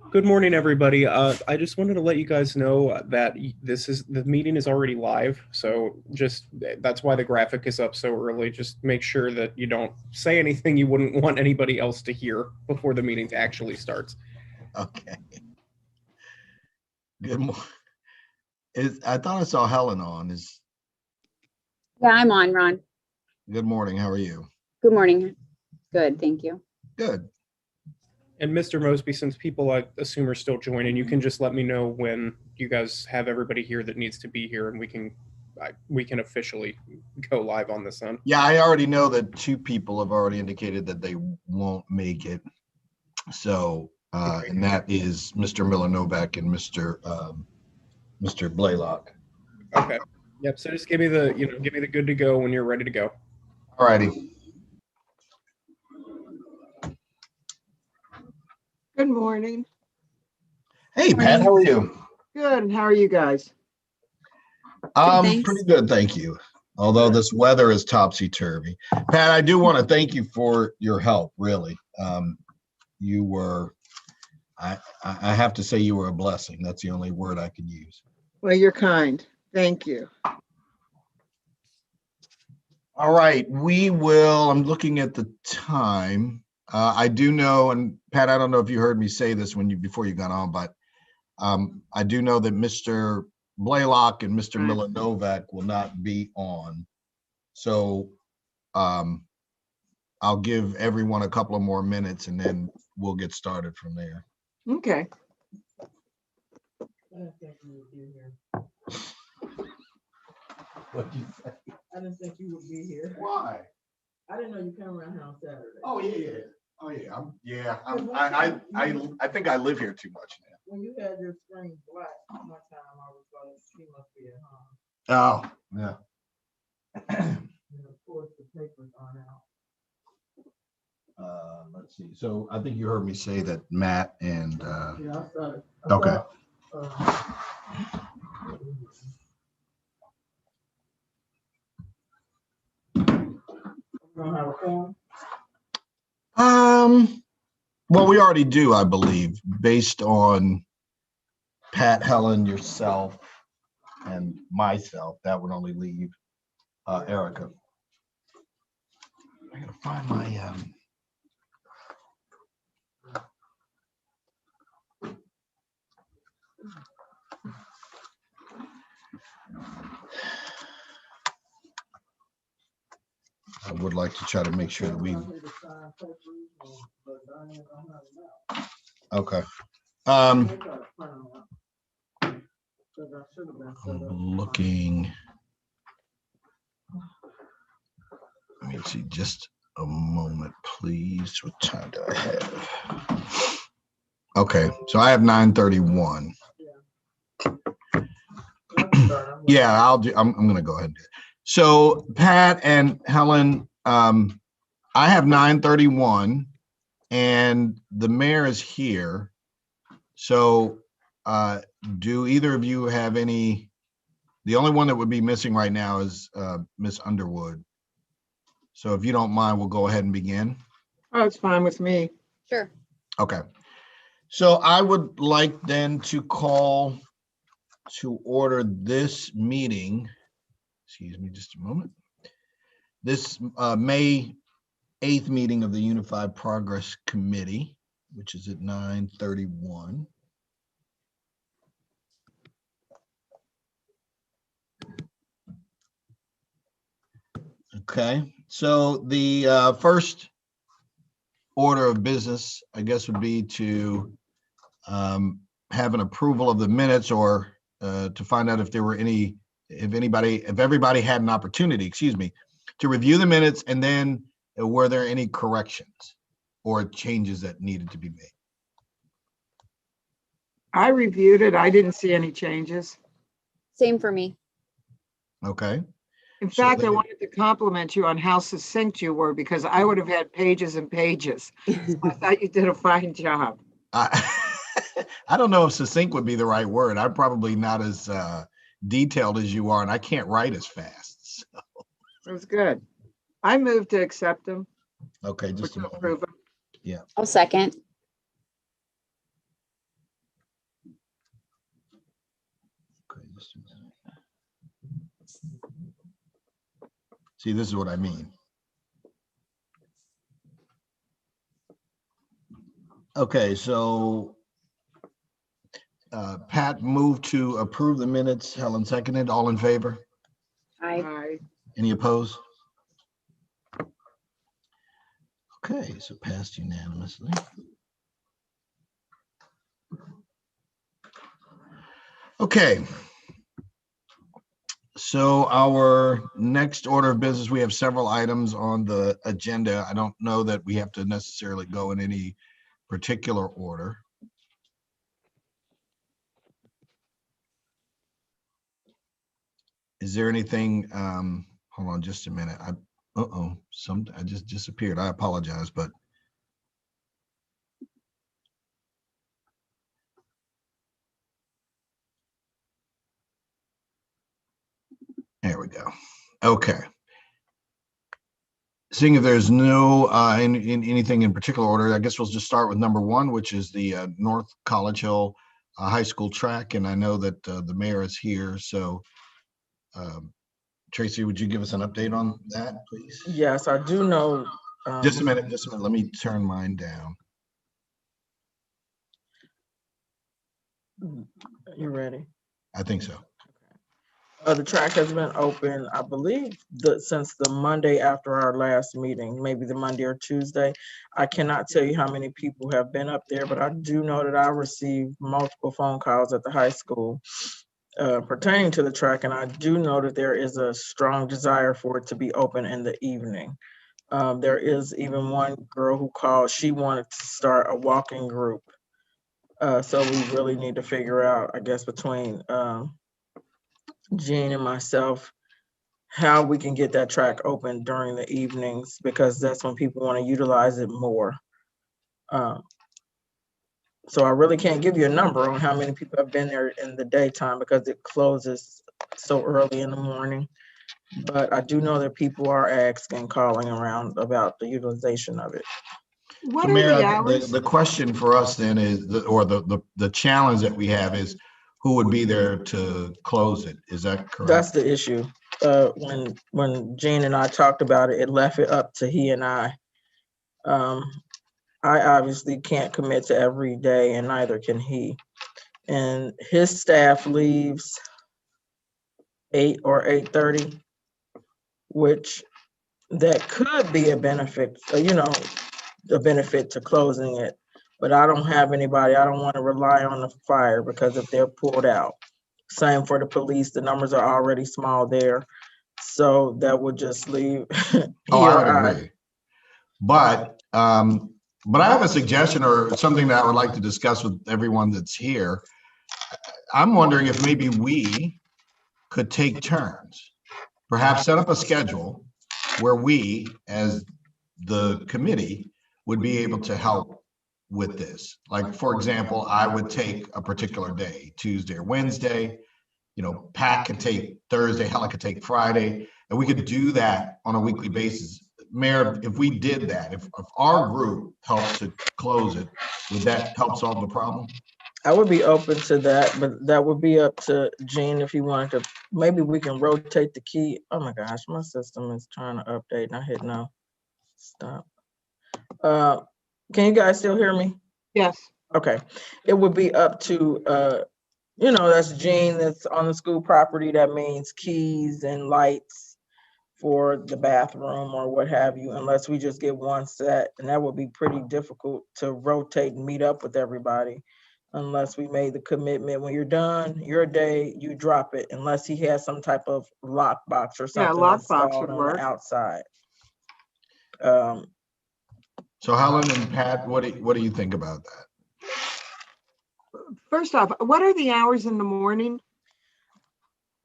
Good morning, everybody. I just wanted to let you guys know that the meeting is already live. So just that's why the graphic is up so early. Just make sure that you don't say anything you wouldn't want anybody else to hear before the meeting actually starts. Okay. Good morning. I thought I saw Helen on. Yeah, I'm on, Ron. Good morning. How are you? Good morning. Good, thank you. Good. And Mr. Mosby, since people I assume are still joining, you can just let me know when you guys have everybody here that needs to be here, and we can officially go live on this end. Yeah, I already know that two people have already indicated that they won't make it. So, and that is Mr. Miller Novak and Mr. Blaylock. Okay. Yep. So just give me the good to go when you're ready to go. All righty. Good morning. Hey, Pat, how are you? Good. How are you guys? Thanks. Pretty good, thank you. Although this weather is topsy-turvy. Pat, I do want to thank you for your help, really. You were, I have to say you were a blessing. That's the only word I can use. Well, you're kind. Thank you. All right, I'm looking at the time. I do know, and Pat, I don't know if you heard me say this before you got on, but I do know that Mr. Blaylock and Mr. Miller Novak will not be on. So I'll give everyone a couple of more minutes and then we'll get started from there. Okay. I didn't think you would be here. What'd you say? I didn't think you would be here. Why? I didn't know you came around here on Saturday. Oh yeah. Oh yeah. I think I live here too much now. When you had your screen black one time, I was like, she must be at home. Oh, yeah. And of course, the papers aren't out. Let's see. So I think you heard me say that Matt and Yeah, I saw it. okay. We're gonna have a form. Well, we already do, I believe, based on Pat, Helen, yourself, and myself. That would only leave Erica. I gotta find my I would like to try to make sure that we okay. Looking. Let me see, just a moment, please. What time do I have? Okay, so I have 9:31. Yeah, I'll do. I'm gonna go ahead and do it. So Pat and Helen, I have 9:31, and the mayor is here. So, do either of you have any? The only one that would be missing right now is Miss Underwood. So if you don't mind, we'll go ahead and begin. Oh, it's fine with me. Sure. Okay. So I would like then to call to order this meeting. Excuse me just a moment. This May 8th meeting of the Unified Progress Committee, which is at 9:31. Okay, so the first order of business, I guess, would be to have an approval of the minutes, or to find out if there were any, if everybody had an opportunity, excuse me, to review the minutes, and then were there any corrections or changes that needed to be made? I reviewed it. I didn't see any changes. Same for me. Okay. In So fact, I then- wanted to compliment you on how succinct you were, because I would have had pages and pages. I thought you did a fine job. I don't know if succinct would be the right word. I'm probably not as detailed as you are, and I can't write as fast. So. It was good. I moved to accept them. Okay, just a To moment. approve them. I'll second. See, this is what I mean. Okay, so Pat moved to approve the minutes. Helen seconded. All in favor? I, Any opposed? Okay, so passed unanimously. Okay. So our next order of business, we have several items on the agenda. I don't know that we have to necessarily go in any particular order. Is there anything, hold on just a minute. I just disappeared. I apologize, but there we go. Okay. Seeing if there's no anything in particular order, I guess we'll just start with number one, which is the North College Hill High School track. And I know that the mayor is here. So Tracy, would you give us an update on that, please? Yes, I do know. Just a minute. Let me turn mine down. You ready? I think so. The track has been open, I believe, since the Monday after our last meeting, maybe the Monday or Tuesday. I cannot tell you how many people have been up there, but I do know that I received multiple phone calls at the high school pertaining to the track, and I do know that there is a strong desire for it to be open in the evening. There is even one girl who called, she wanted to start a walking group. So we really need to figure out, I guess, between Jean and myself, how we can get that track open during the evenings, because that's when people want to utilize it more. So I really can't give you a number on how many people have been there in the daytime because it closes so early in the morning. But I do know that people are asking, calling around about the utilization of it. What So, are Mayor, the hours? the question for us then is, the challenge that we have is who would be there to close it? Is that correct? That's the issue. When Jean and I talked about it, it left it up to he and I. I obviously can't commit to every day, and neither can he. And his staff leaves 8 or 8:30, which that could be a benefit, a benefit to closing it. But I don't have anybody. I don't want to rely on the fire because if they're pulled out. Same for the police. The numbers are already small there. So that would just leave. Oh, I would agree. But I have a suggestion or something that I would like to discuss with everyone that's here. I'm wondering if maybe we could take turns, perhaps set up a schedule where we, as the committee, would be able to help with this. Like, for example, I would take a particular day, Tuesday or Wednesday. Pat could take Thursday, Helen could take Friday, and we could do that on a weekly basis. Mayor, if we did that, if our group helps to close it, would that help solve the problem? I would be open to that, but that would be up to Jean if he wanted to. Maybe we can rotate the key. Oh my gosh, my system is trying to update and I hit no. Stop. Can you guys still hear me? Yes. Okay. It would be up to, that's Jean that's on the school property. That means keys and lights for the bathroom or what have you, unless we just get one set. And that would be pretty difficult to rotate and meet up with everybody unless we made the commitment. When you're done your day, you drop it, unless he has some type of lockbox or something Lockbox installed would on work. the outside. So Helen and Pat, what do you think about that? First off, what are the hours in the morning?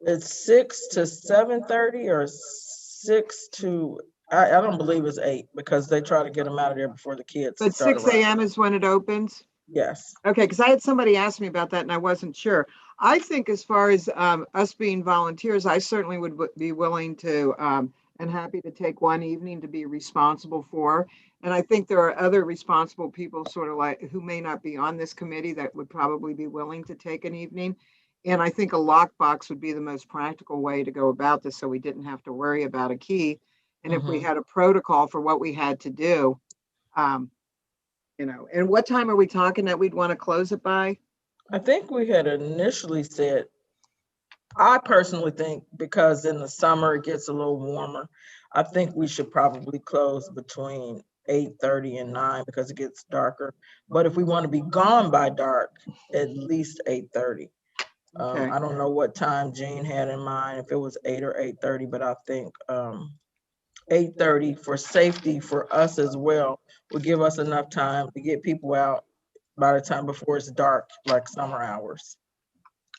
It's 6 to 7:30 or 6 to, I don't believe it's 8 because they try to get them out of there before the kids But start 6 arriving. a.m. is when it opens? Yes. Okay, because I had somebody ask me about that and I wasn't sure. I think as far as us being volunteers, I certainly would be willing to and happy to take one evening to be responsible for. And I think there are other responsible people sort of like who may not be on this committee that would probably be willing to take an evening. And I think a lockbox would be the most practical way to go about this, so we didn't have to worry about a key. And if we had a protocol for what we had to do, and what time are we talking that we'd want to close it by? I think we had initially said, I personally think because in the summer it gets a little warmer, I think we should probably close between 8:30 and 9 because it gets darker. But if we want to be gone by dark, at least 8:30. Okay. I don't know what time Jean had in mind, if it was 8 or 8:30, but I think 8:30 for safety for us as well would give us enough time to get people out by the time before it's dark, like summer hours.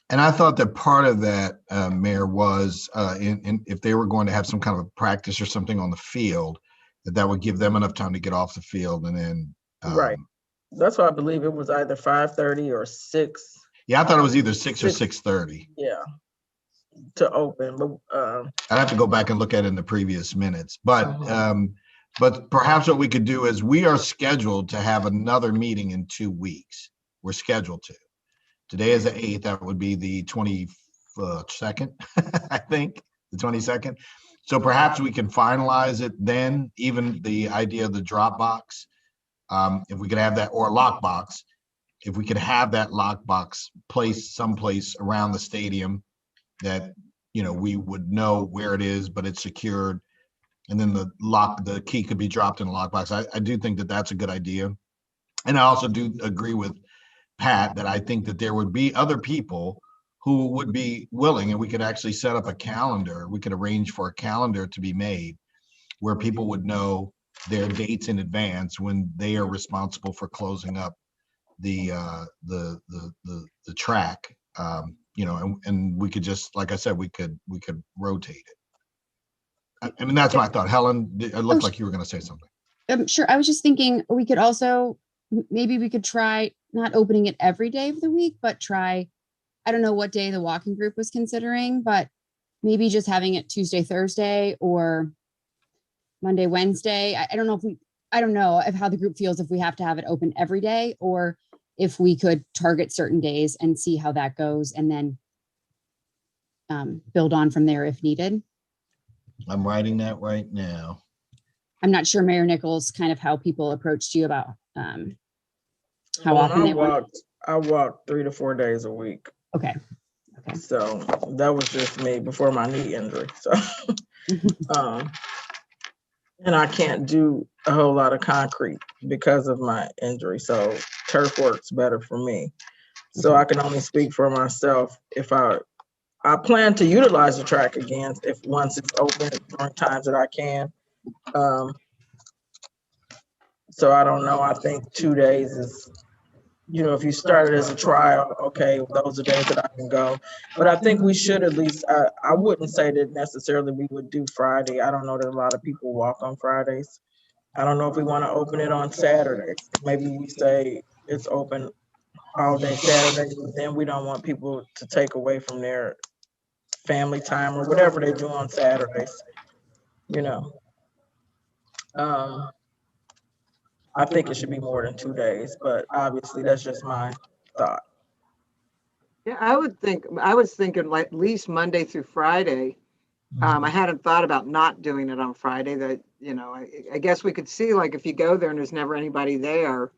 And I thought that part of that, Mayor, was if they were going to have some kind of a practice or something on the field, that would give them enough time to get off the field and then. Right. That's why I believe it was either 5:30 or 6. Yeah, I thought it was either 6 or 6:30. Yeah, to open. But I'd have to go back and look at it in the previous minutes. But perhaps what we could do is we are scheduled to have another meeting in 2 weeks. We're scheduled to. Today is the 8th. That would be the 22nd, I think, the 22nd. So perhaps we can finalize it then, even the idea of the Dropbox. If we could have that, or a lockbox, if we could have that lockbox placed someplace around the stadium that, we would know where it is, but it's secured. And then the key could be dropped in a lockbox. I do think that that's a good idea. And I also do agree with Pat that I think that there would be other people who would be willing, and we could actually set up a calendar. We could arrange for a calendar to be made where people would know their dates in advance when they are responsible for closing up the track. And we could just, like I said, we could rotate it. I mean, that's my thought. Helen, it looked like you were going to say something. Sure. I was just thinking we could also, maybe we could try not opening it every day of the week, but try, I don't know what day the walking group was considering, but maybe just having it Tuesday, Thursday, or Monday, Wednesday. I don't know if how the group feels if we have to have it open every day, or if we could target certain days and see how that goes and then build on from there if needed. I'm writing that right now. I'm not sure, Mayor Nichols, kind of how people approached you about how often they want. I walked 3 to 4 days a week. Okay. So that was just me before my knee injury. So, and I can't do a whole lot of concrete because of my injury. So turf works better for me. So I can only speak for myself. If I plan to utilize the track again, if once it's open during times that I can. So I don't know. I think 2 days is, if you started as a trial, okay, those are days that I can go. But I think we should at least, I wouldn't say that necessarily we would do Friday. I don't know that a lot of people walk on Fridays. I don't know if we want to open it on Saturdays. Maybe we say it's open all day Saturday, but then we don't want people to take away from their family time or whatever they do on Saturdays, I think it should be more than 2 days, but obviously that's just my thought. Yeah, I was thinking like at least Monday through Friday. I hadn't thought about not doing it on Friday. That, I guess we could see, like, if you go there and there's never anybody there,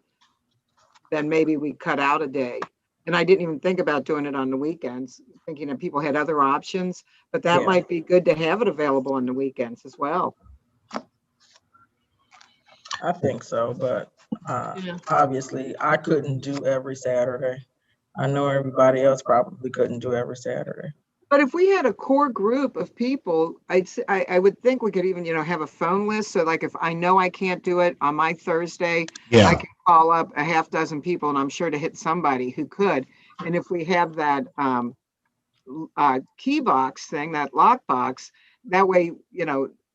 then maybe we cut out a day. And I didn't even think about doing it on the weekends, thinking that people had other options, but that might be good to have it available on the weekends as well. I think so, but obviously I couldn't do every Saturday. I know everybody else probably couldn't do every Saturday. But if we had a core group of people, I would think we could even, have a phone list. So like if I know I can't do it on my Thursday, I can call up a half dozen people and I'm sure to hit somebody who could. And if we have that key box thing, that lock box, that way,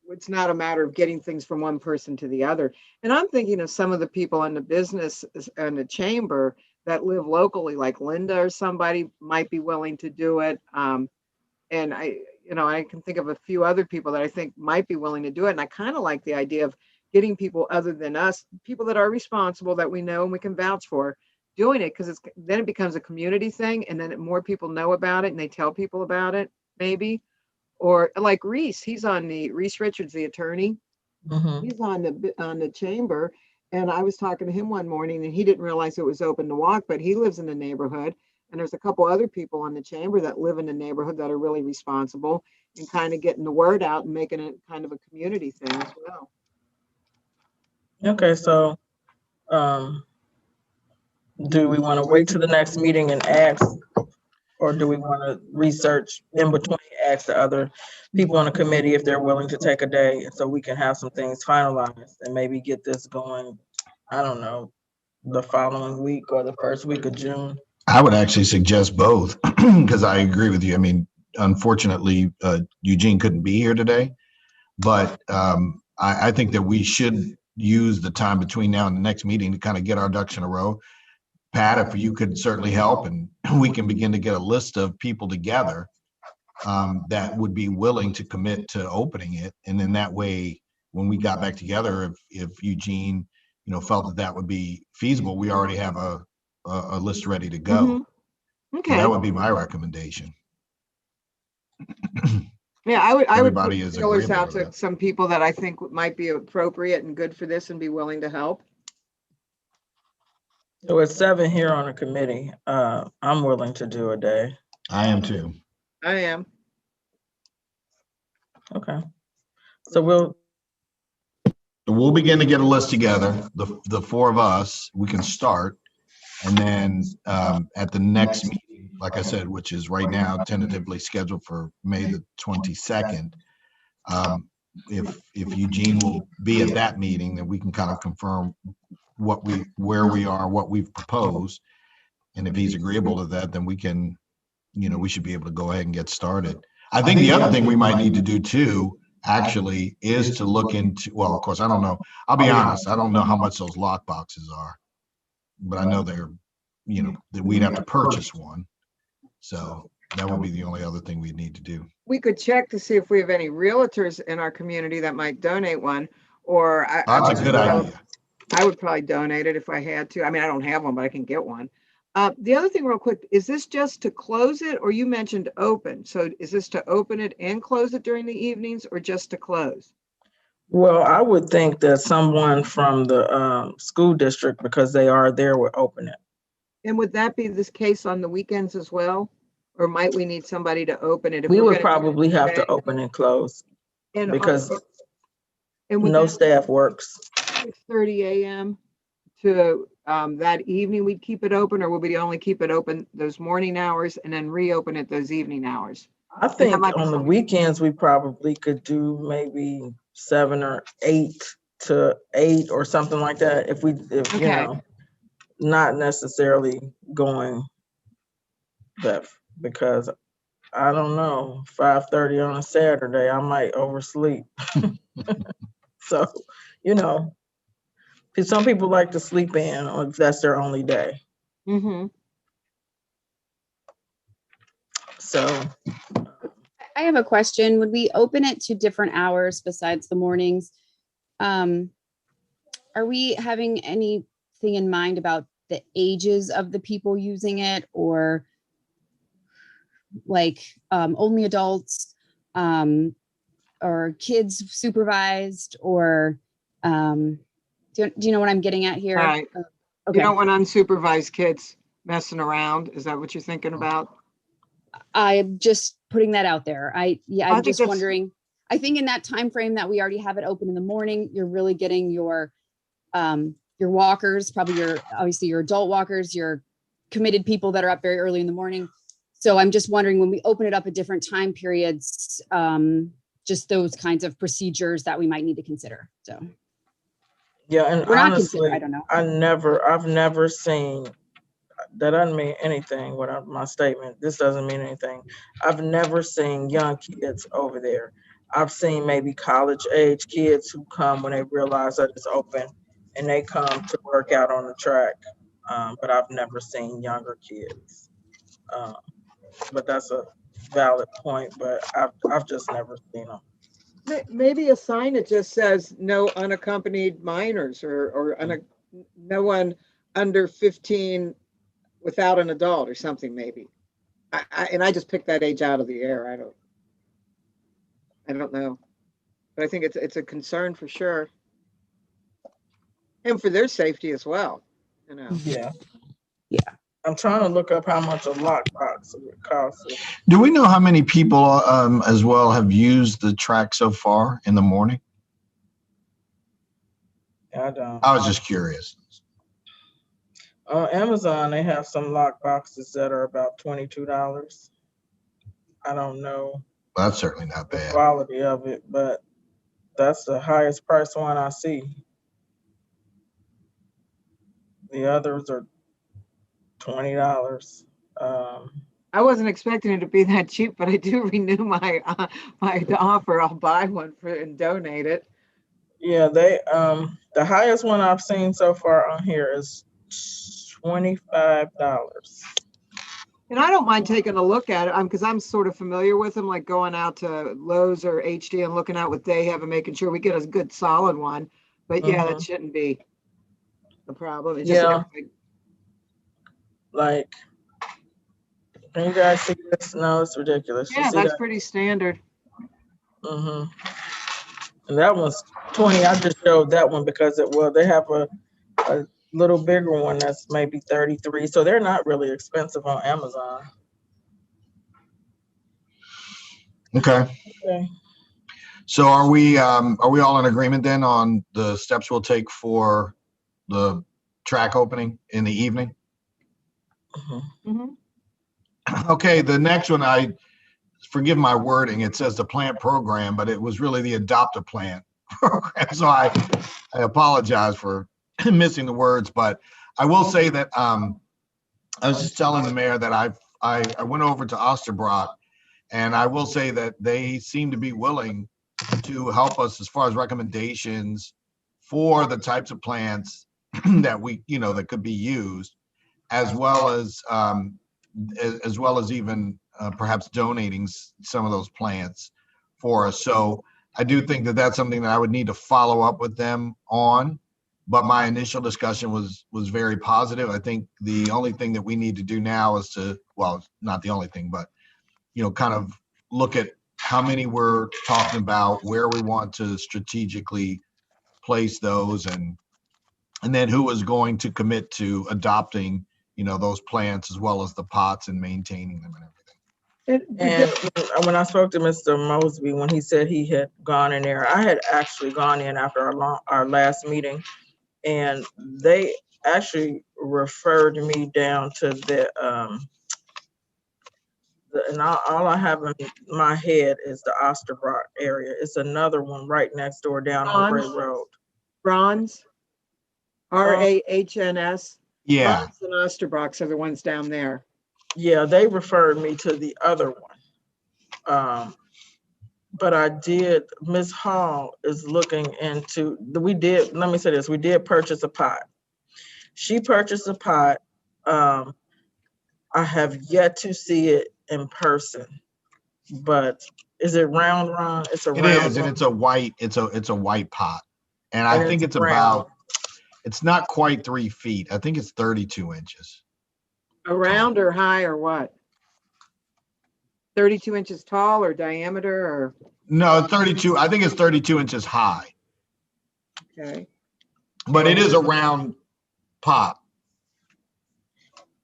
it's not a matter of getting things from one person to the other. And I'm thinking of some of the people in the business and the chamber that live locally, like Linda or somebody might be willing to do it. And I can think of a few other people that I think might be willing to do it. And I kind of like the idea of getting people other than us, people that are responsible, that we know and we can vouch for, doing it, because then it becomes a community thing, and then more people know about it and they tell people about it, maybe. Or like Reese, Reese Richards, the attorney, Mhm. he's on the chamber. And I was talking to him one morning and he didn't realize it was open to walk, but he lives in the neighborhood. And there's a couple other people on the chamber that live in the neighborhood that are really responsible and kind of getting the word out and making it kind of a community thing as well. Okay, so do we want to wait till the next meeting and ask, or do we want to research in between, ask the other people on the committee if they're willing to take a day so we can have some things finalized and maybe get this going, I don't know, the following week or the first week of June? I would actually suggest both because I agree with you. I mean, unfortunately, Eugene couldn't be here today, but I think that we should use the time between now and the next meeting to kind of get our ducks in a row. Pat, if you could certainly help, and we can begin to get a list of people together that would be willing to commit to opening it. And then that way, when we got back together, if Eugene, felt that would be feasible, we already have a list ready to go. Mm-hmm. Okay. So that would be my recommendation. Yeah, I would Everybody put is feelers agreeable out to to that. some people that I think might be appropriate and good for this and be willing to help. So it's 7 here on the committee. I'm willing to do a day. I am too. I am. Okay. So We'll begin to get a list together, the four of us, we can start. And then at the next meeting, like I said, which is right now tentatively scheduled for May the 22nd, if Eugene will be at that meeting, then we can kind of confirm where we are, what we've proposed. And if he's agreeable to that, then we can, we should be able to go ahead and get started. I think the other thing we might need to do too, actually, is to look into, well, of course, I don't know. I'll be honest, I don't know how much those lock boxes are, but I know they're, that we'd have to purchase one. So that would be the only other thing we'd need to do. We could check to see if we have any realtors in our community that might donate one, or That's a good idea. I would probably donate it if I had to. I mean, I don't have one, but I can get one. The other thing real quick, is this just to close it, or you mentioned open? So is this to open it and close it during the evenings, or just to close? Well, I would think that someone from the school district, because they are there, would open it. And would that be this case on the weekends as well? Or might we need somebody to open it? If We we're would gonna do it probably have today? to open and close And because would no that staff works. 6:30 a.m. to that evening we'd keep it open, or would we only keep it open those morning hours and then reopen it those evening hours? I think might be on the something. weekends, we probably could do maybe 7 or 8 to 8 or something like that. If Okay. not necessarily going that, because I don't know, 5:30 on a Saturday, I might oversleep. So, some people like to sleep in, or if that's their only day. Mm-hmm. So I have a question. Would we open it to different hours besides the mornings? Are we having anything in mind about the ages of the people using it, or like only adults, or kids supervised, or do you know what I'm getting at here? Right. Okay. You don't want unsupervised kids messing around. Is that what you're thinking about? I'm just putting that out there. I'm think just that's- wondering. I think in that time frame that we already have it open in the morning, you're really getting your walkers, probably obviously your adult walkers, your committed people that are up very early in the morning. So I'm just wondering, when we open it up at different time periods, just those kinds of procedures that we might need to consider. So yeah, and we're not honestly, considering, I don't know. I've never seen, that doesn't mean anything. What my statement, this doesn't mean anything. I've never seen young kids over there. I've seen maybe college age kids who come when they realize that it's open and they come to work out on the track. But I've never seen younger kids. But that's a valid point, but I've just never seen them. Maybe a sign that just says no unaccompanied minors, or no one under 15 without an adult or something, maybe. And I just picked that age out of the air. I don't know, but I think it's a concern for sure, and for their safety as well. You know. Yeah. Yeah. I'm trying to look up how much a lockbox would cost. Do we know how many people as well have used the track so far in the morning? I don't. I was just curious. On Amazon, they have some lock boxes that are about $22. I don't know Well, that's certainly not the bad. quality of it, but that's the highest price one I see. The others are $20. I wasn't expecting it to be that cheap, but I do renew my offer. I'll buy one and donate it. Yeah, they the highest one I've seen so far on here is $25. And I don't mind taking a look at it because I'm sort of familiar with them, like going out to Lowe's or HD and looking at what they have and making sure we get a good solid one. But yeah, that shouldn't be the problem. It's just Yeah. Like, can you guys see this? No, it's ridiculous. You yeah, see that's that? pretty standard. And that one's 20. I just showed that one because they have a little bigger one that's maybe 33. So they're not really expensive on Amazon. Okay. Okay. So are we all in agreement then on the steps we'll take for the track opening in the evening? Okay, the next one, forgive my wording, it says the plant program, but it was really the adopt a plant program. So I apologize for missing the words, but I will say that I was just telling the mayor that I went over to Osterbrock, and I will say that they seem to be willing to help us as far as recommendations for the types of plants that that could be used, as well as even perhaps donating some of those plants for us. So I do think that that's something that I would need to follow up with them on. But my initial discussion was very positive. I think the only thing that we need to do now is not the only thing, but kind of look at how many we're talking about, where we want to strategically place those, and then who is going to commit to adopting those plants as well as the pots and maintaining them and everything. And when I spoke to Mr. Mosby, when he said he had gone in there, I had actually gone in after our last meeting, and they actually referred me down to and all I have in my head is the Osterbrock area. It's another one right next door down on Gray Road. Bronze, RAHNS. Yeah. Bronze and Osterbrock are the ones down there. Yeah, they referred me to the other one. But Ms. Hall is looking into, let me say this, we did purchase a pot. She purchased a pot. I have yet to see it in person, but is it round, Ron? It's a round. It is, and it's a white pot. And I think it's round. It's not quite 3 feet. I think it's 32 inches. Around or high or what? 32 inches tall or diameter or? No, 32. I think it's 32 inches high. Okay. But it is a round pot.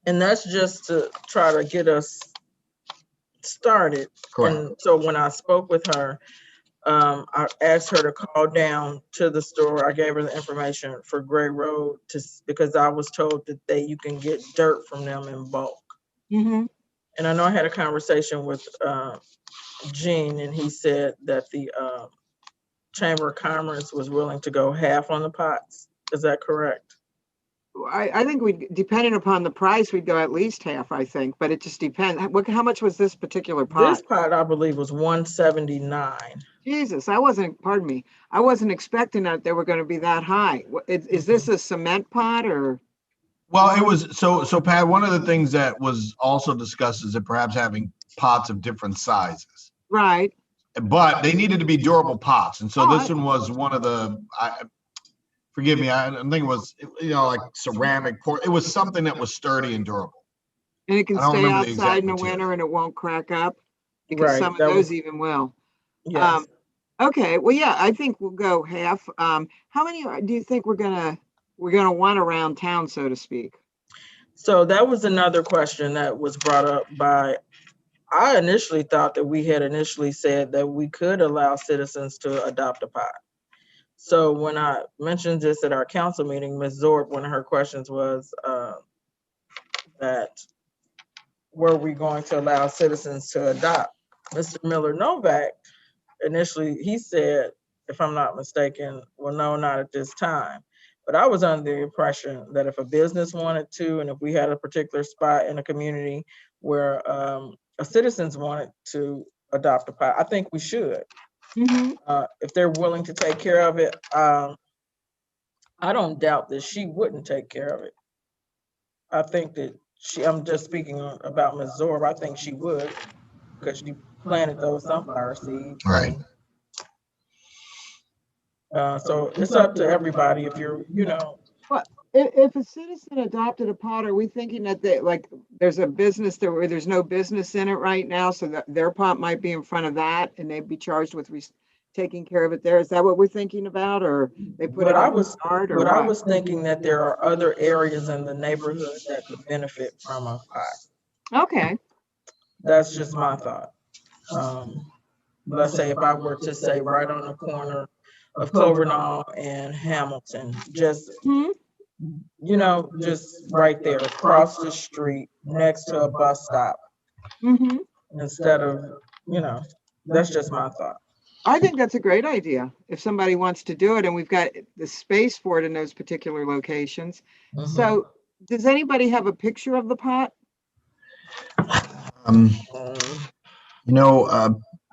And that's just to try to get us started. Correct. And so when I spoke with her, I asked her to call down to the store. I gave her the information for Gray Road because I was told that you can get dirt from them in bulk. And I know I had a conversation with Gene, and he said that the Chamber of Commerce was willing to go half on the pots. Is that correct? I think depending upon the price, we'd go at least half, I think, but it just depends. How much was this particular pot? This pot, I believe, was $179. Jesus, I wasn't expecting that they were going to be that high. Is this a cement pot or? Well, it was, so Pat, one of the things that was also discussed is that perhaps having pots of different sizes. Right. But they needed to be durable pots. And so this one was one of the, forgive me, I think it was, like ceramic, it was something that was sturdy and durable. And it can I don't stay remember the outside exact in the material. winter and it won't crack up? Because Right, some of that those was- even will. Yes. Okay, well, yeah, I think we'll go half. How many do you think we're gonna want around town, so to speak? So that was another question that was brought up by, I initially thought that we had initially said that we could allow citizens to adopt a pot. So when I mentioned this at our council meeting, Ms. Zorb, one of her questions was that were we going to allow citizens to adopt? Mr. Miller Novak, initially, he said, if I'm not mistaken, well, no, not at this time. But I was under the impression that if a business wanted to, and if we had a particular spot in a community where a citizens wanted to adopt a pot, I think we should. If they're willing to take care of it, I don't doubt that she wouldn't take care of it. I think that I'm just speaking about Ms. Zorb, I think she would, because she planted those sunflower seeds. Right. So it's up to everybody if you're, But if a citizen adopted a pot, are we thinking that there's a business there where there's no business in it right now, so that their pot might be in front of that and they'd be charged with taking care of it there? Is that what we're thinking about, or they put it in the yard, or But I what? was thinking that there are other areas in the neighborhood that could benefit from a pot. Okay. That's just my thought. Let's say if I were to say right on the corner of Clovernall and Hamilton, just, just right there across the street next to a bus stop. Instead of, that's just my thought. I think that's a great idea. If somebody wants to do it and we've got the space for it in those particular locations. So does anybody have a picture of the pot?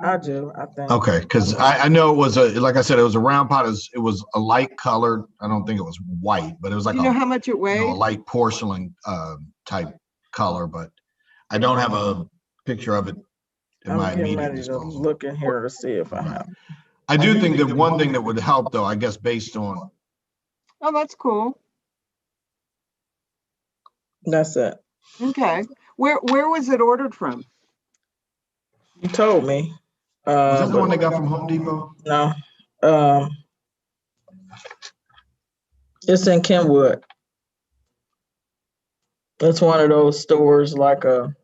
I do, I think. Okay, because I know it was like I said, it was a round pot. It was a light colored. I don't think it was white, but it was like Do you know how much it a weighed? light porcelain type color, but I don't have a picture of it in my I'm getting immediate ready to disposal. look in here to see if I have. I do think that one thing that would help, though, I guess, based on Oh, that's cool. That's it. Okay. Where was it ordered from? You told me. was that the one they got from Home Depot? No. It's in Kenwood. It's one of those stores like a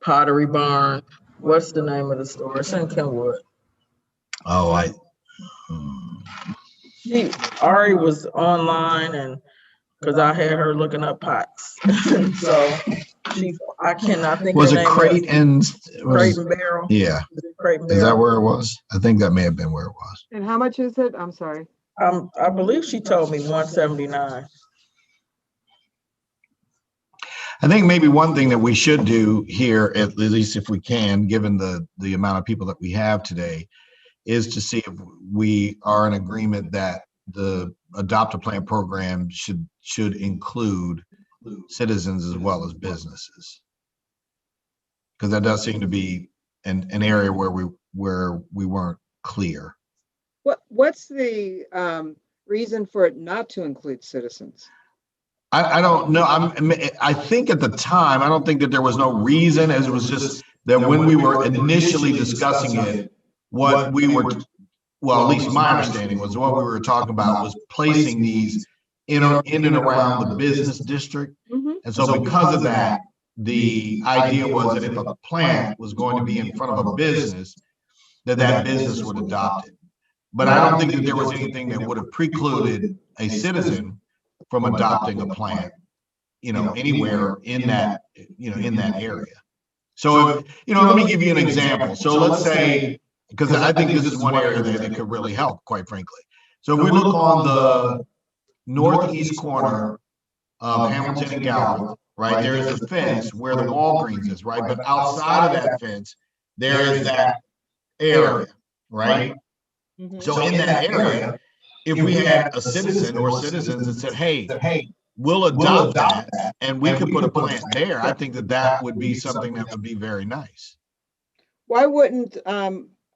Pottery Barn. What's the name of the store? It's in Kenwood. Oh, Ari was online, and because I had her looking up pots. So I cannot think was of it the name. Crate and Crate and Barrel. Yeah. Crate and Is that Barrel. where it was? I think that may have been where it was. And how much is it? I'm sorry. I believe she told me 179. I think maybe one thing that we should do here, at least if we can, given the amount of people that we have today, is to see if we are in agreement that the Adopt a Plant program should include citizens as well as businesses. Because that does seem to be an area where we weren't clear. What's the reason for it not to include citizens? I don't know. I think at the time, I don't think that there was no reason, as it was just that when we were initially discussing it, what we were, well, at least my understanding was what we were talking about was placing these in and around the business district. And so because of that, the idea was that if a plant was going to be in front of a business, that business would adopt it. But I don't think that there was anything that would have precluded a citizen from adopting a plant, anywhere in that, in that area. So, let me give you an example. So let's say, because I think this is one area that could really help, quite frankly. So if we look on the northeast corner of Hamilton and Gallup, right, there is a fence where the Walgreens is, right? But outside of that fence, there is that area, right? So in that area, if we had a citizen or citizens that said, hey, we'll adopt that and we could put a plant there, I think that would be something that would be very nice. Why wouldn't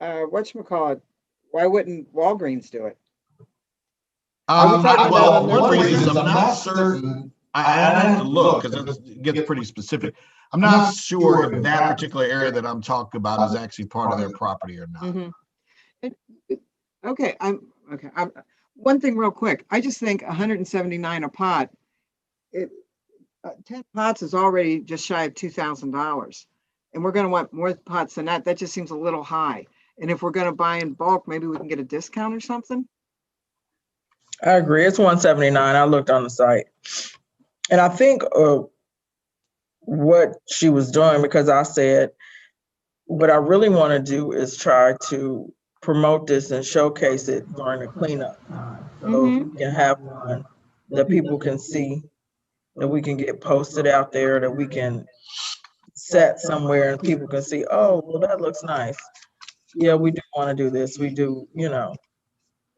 whatchamacallit, why wouldn't Walgreens do it? Well, one reason is I'm not certain. I have to look because it gets pretty specific. I'm not sure if that particular area that I'm talking about is actually part of their property or not. Mhm. Okay, one thing real quick. I just think 179 a pot, 10 pots is already just shy of $2,000. And we're gonna want more pots than that. That just seems a little high. And if we're gonna buy in bulk, maybe we can get a discount or something. I agree. It's 179. I looked on the site. And I think what she was doing, because I said, what I really want to do is try to promote this and showcase it during the cleanup time. So we can have one that people can see, that we can get posted out there, that we can set somewhere and people can see, oh, well, that looks nice. Yeah, we do want to do this. We do, you know.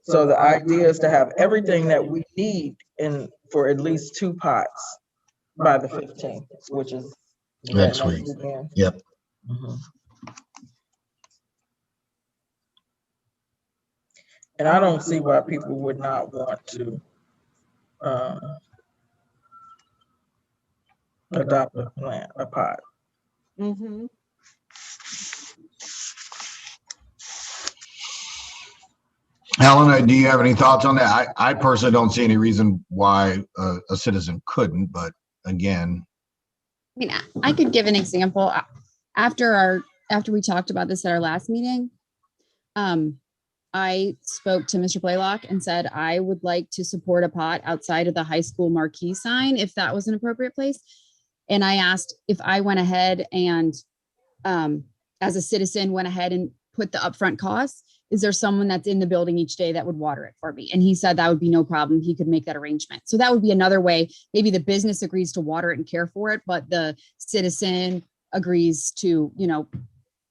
So the idea is to have everything that we need in for at least 2 pots by the 15th, which is Next week. weekend. Yep. And I don't see why people would not want to adopt a plant, a pot. Helen, do you have any thoughts on that? I personally don't see any reason why a citizen couldn't, but again. I mean, I could give an example. After we talked about this at our last meeting, I spoke to Mr. Blaylock and said I would like to support a pot outside of the high school marquee sign if that was an appropriate place. And I asked if I went ahead and, as a citizen, went ahead and put the upfront costs. Is there someone that's in the building each day that would water it for me? And he said that would be no problem. He could make that arrangement. So that would be another way. Maybe the business agrees to water it and care for it, but the citizen agrees to, you know,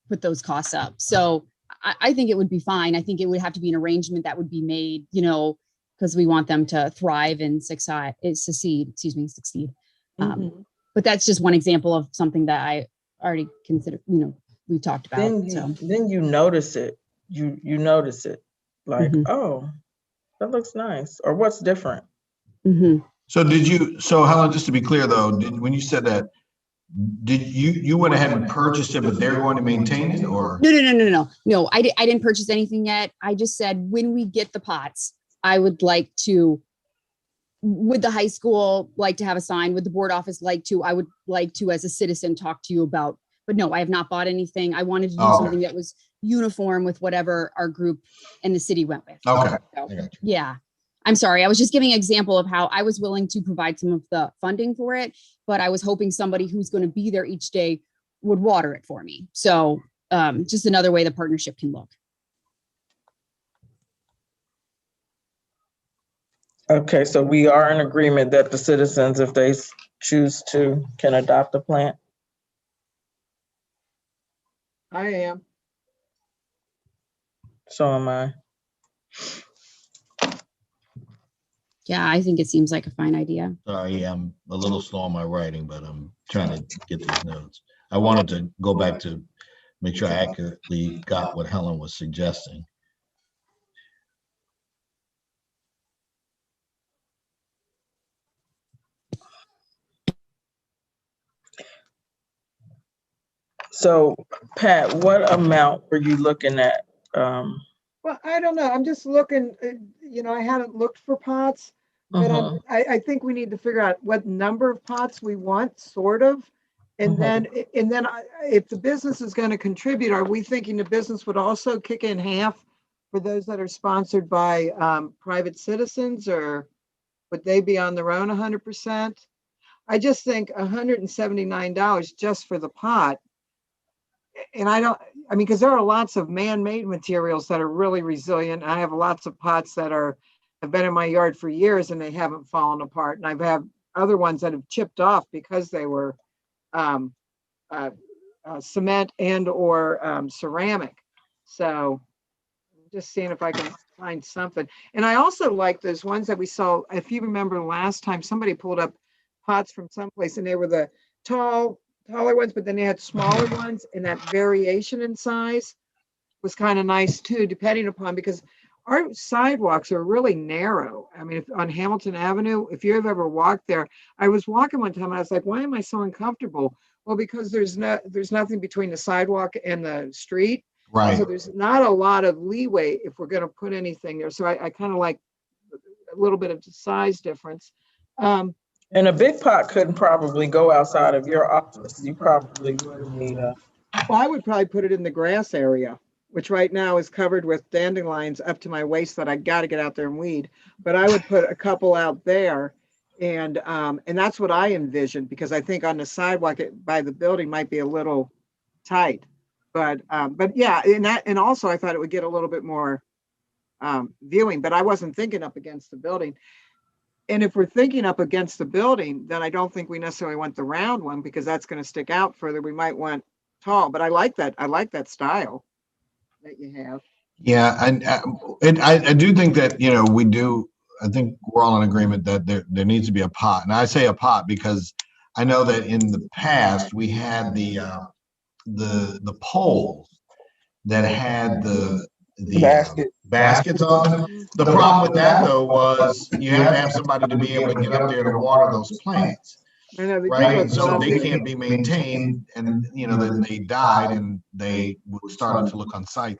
put those costs up. So I think it would be fine. I think it would have to be an arrangement that would be made, you know, because we want them to thrive and succeed. But that's just one example of something that I already consider, you know, we talked about. Then you notice it. You notice it like, oh, that looks nice. Or what's different? So Helen, just to be clear though, when you said that, did you went ahead and purchased it, but they're going to maintain it, or? No, I didn't purchase anything yet. I just said, when we get the pots, I would like to, would the high school like to have a sign? Would the board office like to? I would like to, as a citizen, talk to you about, but no, I have not bought anything. I wanted to do something that was uniform with whatever our group and the city went with. Okay. So, yeah. I'm sorry. I was just giving an example of how I was willing to provide some of the funding for it, but I was hoping somebody who's going to be there each day would water it for me. So just another way the partnership can look. Okay, so we are in agreement that the citizens, if they choose to, can adopt a plant. I am. So am I. Yeah, I think it seems like a fine idea. Sorry, I'm a little slow on my writing, but I'm trying to get these notes. I wanted to go back to make sure I accurately got what Helen was suggesting. So, Pat, what amount were you looking at? Well, I don't know. I'm just looking, you know, I haven't looked for pots, but I think we need to figure out what number of pots we want, sort of. And then if the business is going to contribute, are we thinking the business would also kick in half for those that are sponsored by private citizens, or would they be on their own 100%? I just think $179 just for the pot. And I mean, because there are lots of man-made materials that are really resilient. I have lots of pots that have been in my yard for years and they haven't fallen apart. And I've had other ones that have chipped off because they were cement and or ceramic. So just seeing if I can find something. And I also like those ones that we saw, if you remember last time, somebody pulled up pots from someplace and they were the taller ones, but then they had smaller ones, and that variation in size was kind of nice too, depending upon, because our sidewalks are really narrow. I mean, on Hamilton Avenue, if you've ever walked there, I was walking one time and I was like, why am I so uncomfortable? Well, because there's nothing between the sidewalk and the street. Right. So there's not a lot of leeway if we're going to put anything there. So I kind of like a little bit of size difference. And a big pot couldn't probably go outside of your office. You probably would need a. Well, I would probably put it in the grass area, which right now is covered with dandelions up to my waist that I got to get out there and weed. But I would put a couple out there, and that's what I envisioned, because I think on the sidewalk by the building might be a little tight. But yeah, and also I thought it would get a little bit more viewing, but I wasn't thinking up against the building. And if we're thinking up against the building, then I don't think we necessarily want the round one, because that's going to stick out further. We might want tall, but I like that. I like that style that you have. Yeah, and I do think that, you know, we do. I think we're all in agreement that there needs to be a pot, and I say a pot because I know that in the past we had the poles that had the baskets on them. The problem with that though was you have to have somebody to be able to get up there to water those plants. Right, and so they can't be maintained, and you know, then they died and they started to look unsightly,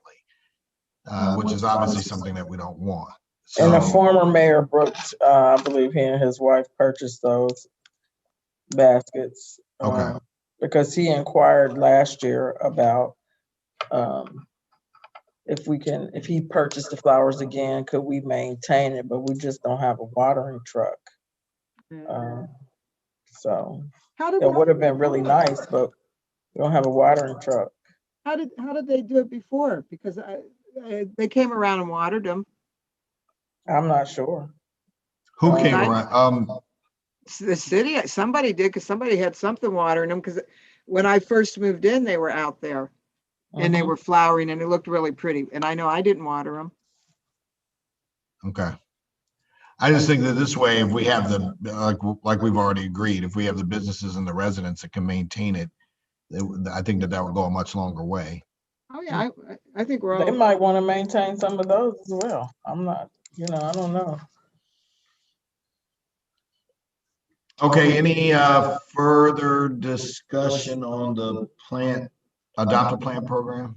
which is obviously something that we don't want. So, and the former mayor Brooks, I believe he and his wife purchased those baskets. Okay. Because he inquired last year about if he purchased the flowers again, could we maintain it? But we just don't have a watering truck. So it would have been really nice, but we don't have a watering truck. How did they do it before? Because they came around and watered them. I'm not sure. Who came around? The city, somebody did, because somebody had something watering them. Because when I first moved in, they were out there and they were flowering and it looked really pretty. And I know I didn't water them. Okay. I just think that this way, if we have like we've already agreed, if we have the businesses and the residents that can maintain it, I think that would go a much longer way. Oh yeah, I think we're all. They might want to maintain some of those as well. I'm not, I don't know. Okay, any further discussion on the Adopt a Plant program?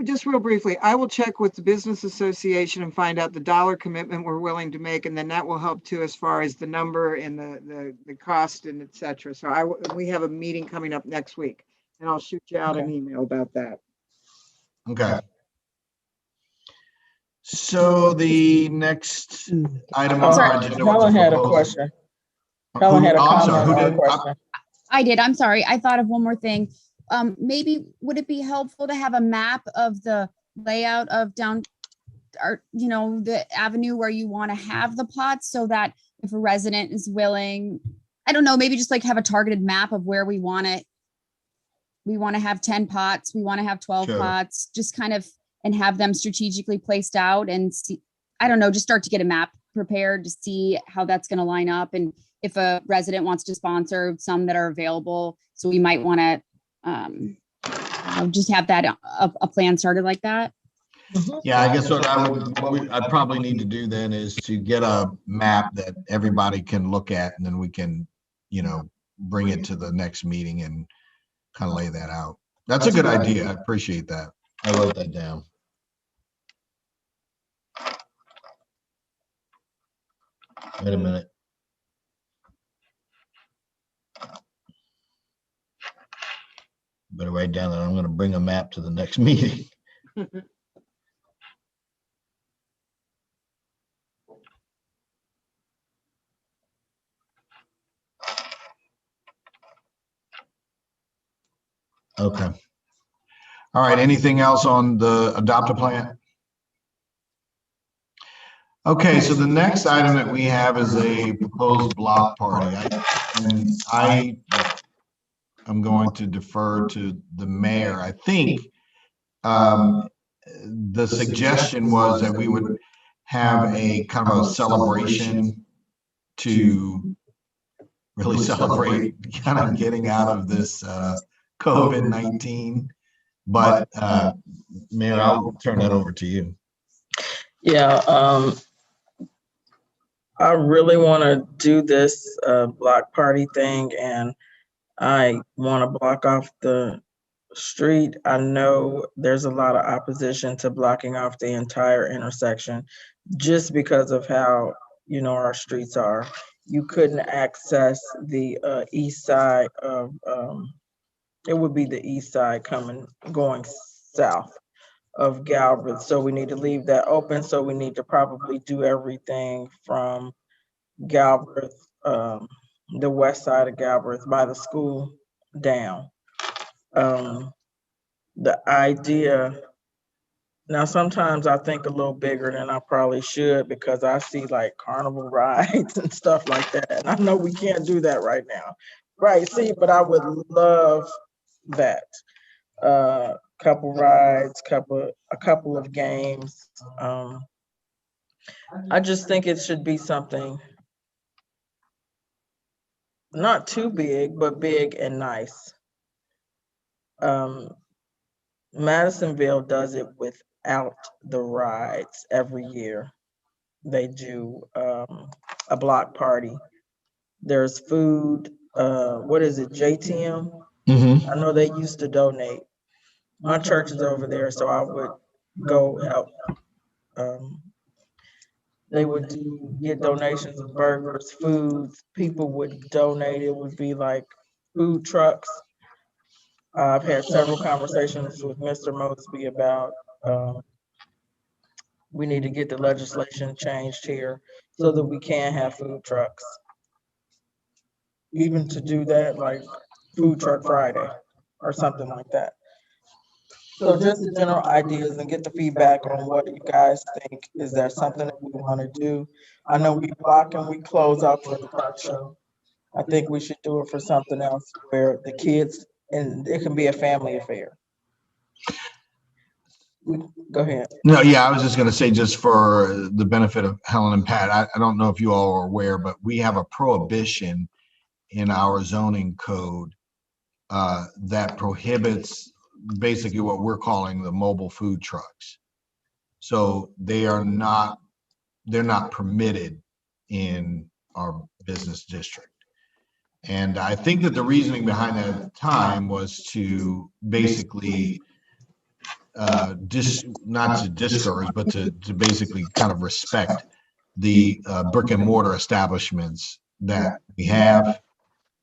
Just real briefly, I will check with the Business Association and find out the dollar commitment we're willing to make, and then that will help too as far as the number and the cost and et cetera. So we have a meeting coming up next week, and I'll shoot you out an email about that. Okay. So the next item on our agenda. Helen had a question. Helen had a comment or a question. I did. I'm sorry. I thought of one more thing. Maybe would it be helpful to have a map of the layout of the avenue where you want to have the pots, so that if a resident is willing, I don't know, maybe just like have a targeted map of where we want it. We want to have 10 pots. We want to have 12 pots, just kind of, and have them strategically placed out and see, I don't know, just start to get a map prepared to see how that's going to line up. And if a resident wants to sponsor some that are available, so we might want to just have that a plan started like that. Yeah, I guess what I'd probably need to do then is to get a map that everybody can look at, and then we can, bring it to the next meeting and kind of lay that out. That's a good idea. I appreciate that. I wrote that down. Wait a minute. Better write down that I'm going to bring a map to the next meeting. Okay. All right. Anything else on the Adopt a Plant? Okay, so the next item that we have is a proposed block party. I'm going to defer to the mayor. I think the suggestion was that we would have a kind of a celebration to really celebrate kind of getting out of this COVID-19. But Mayor, I'll turn that over to you. Yeah, I really want to do this block party thing, and I want to block off the street. I know there's a lot of opposition to blocking off the entire intersection just because of how, our streets are. You couldn't access the east side of, it would be the east side going south of Galbraith. So we need to leave that open. So we need to probably do everything from Galbraith, the west side of Galbraith by the school down. The idea, now sometimes I think a little bigger than I probably should because I see like carnival rides and stuff like that. And I know we can't do that right now. Right, see, but I would love that. Couple rides, a couple of games. I just think it should be something not too big, but big and nice. Madisonville does it without the rides every year. They do a block party. There's food. What is it, JTM? I know they used to donate. My church is over there, so I would go help. They would get donations of burgers, foods. People would donate. It would be like food trucks. I've had several conversations with Mr. Mosby about we need to get the legislation changed here so that we can have food trucks. Even to do that, like Food Truck Friday or something like that. So just the general ideas and get the feedback on what you guys think. Is there something that we want to do? I know we block and we close out for the park show. I think we should do it for something else where the kids, and it can be a family affair. Go ahead. No, yeah, I was just going to say, just for the benefit of Helen and Pat, I don't know if you all are aware, but we have a prohibition in our zoning code that prohibits basically what we're calling the mobile food trucks. So they're not permitted in our business district. And I think that the reasoning behind that at the time was to basically not to discourage, but to basically kind of respect the brick and mortar establishments that we have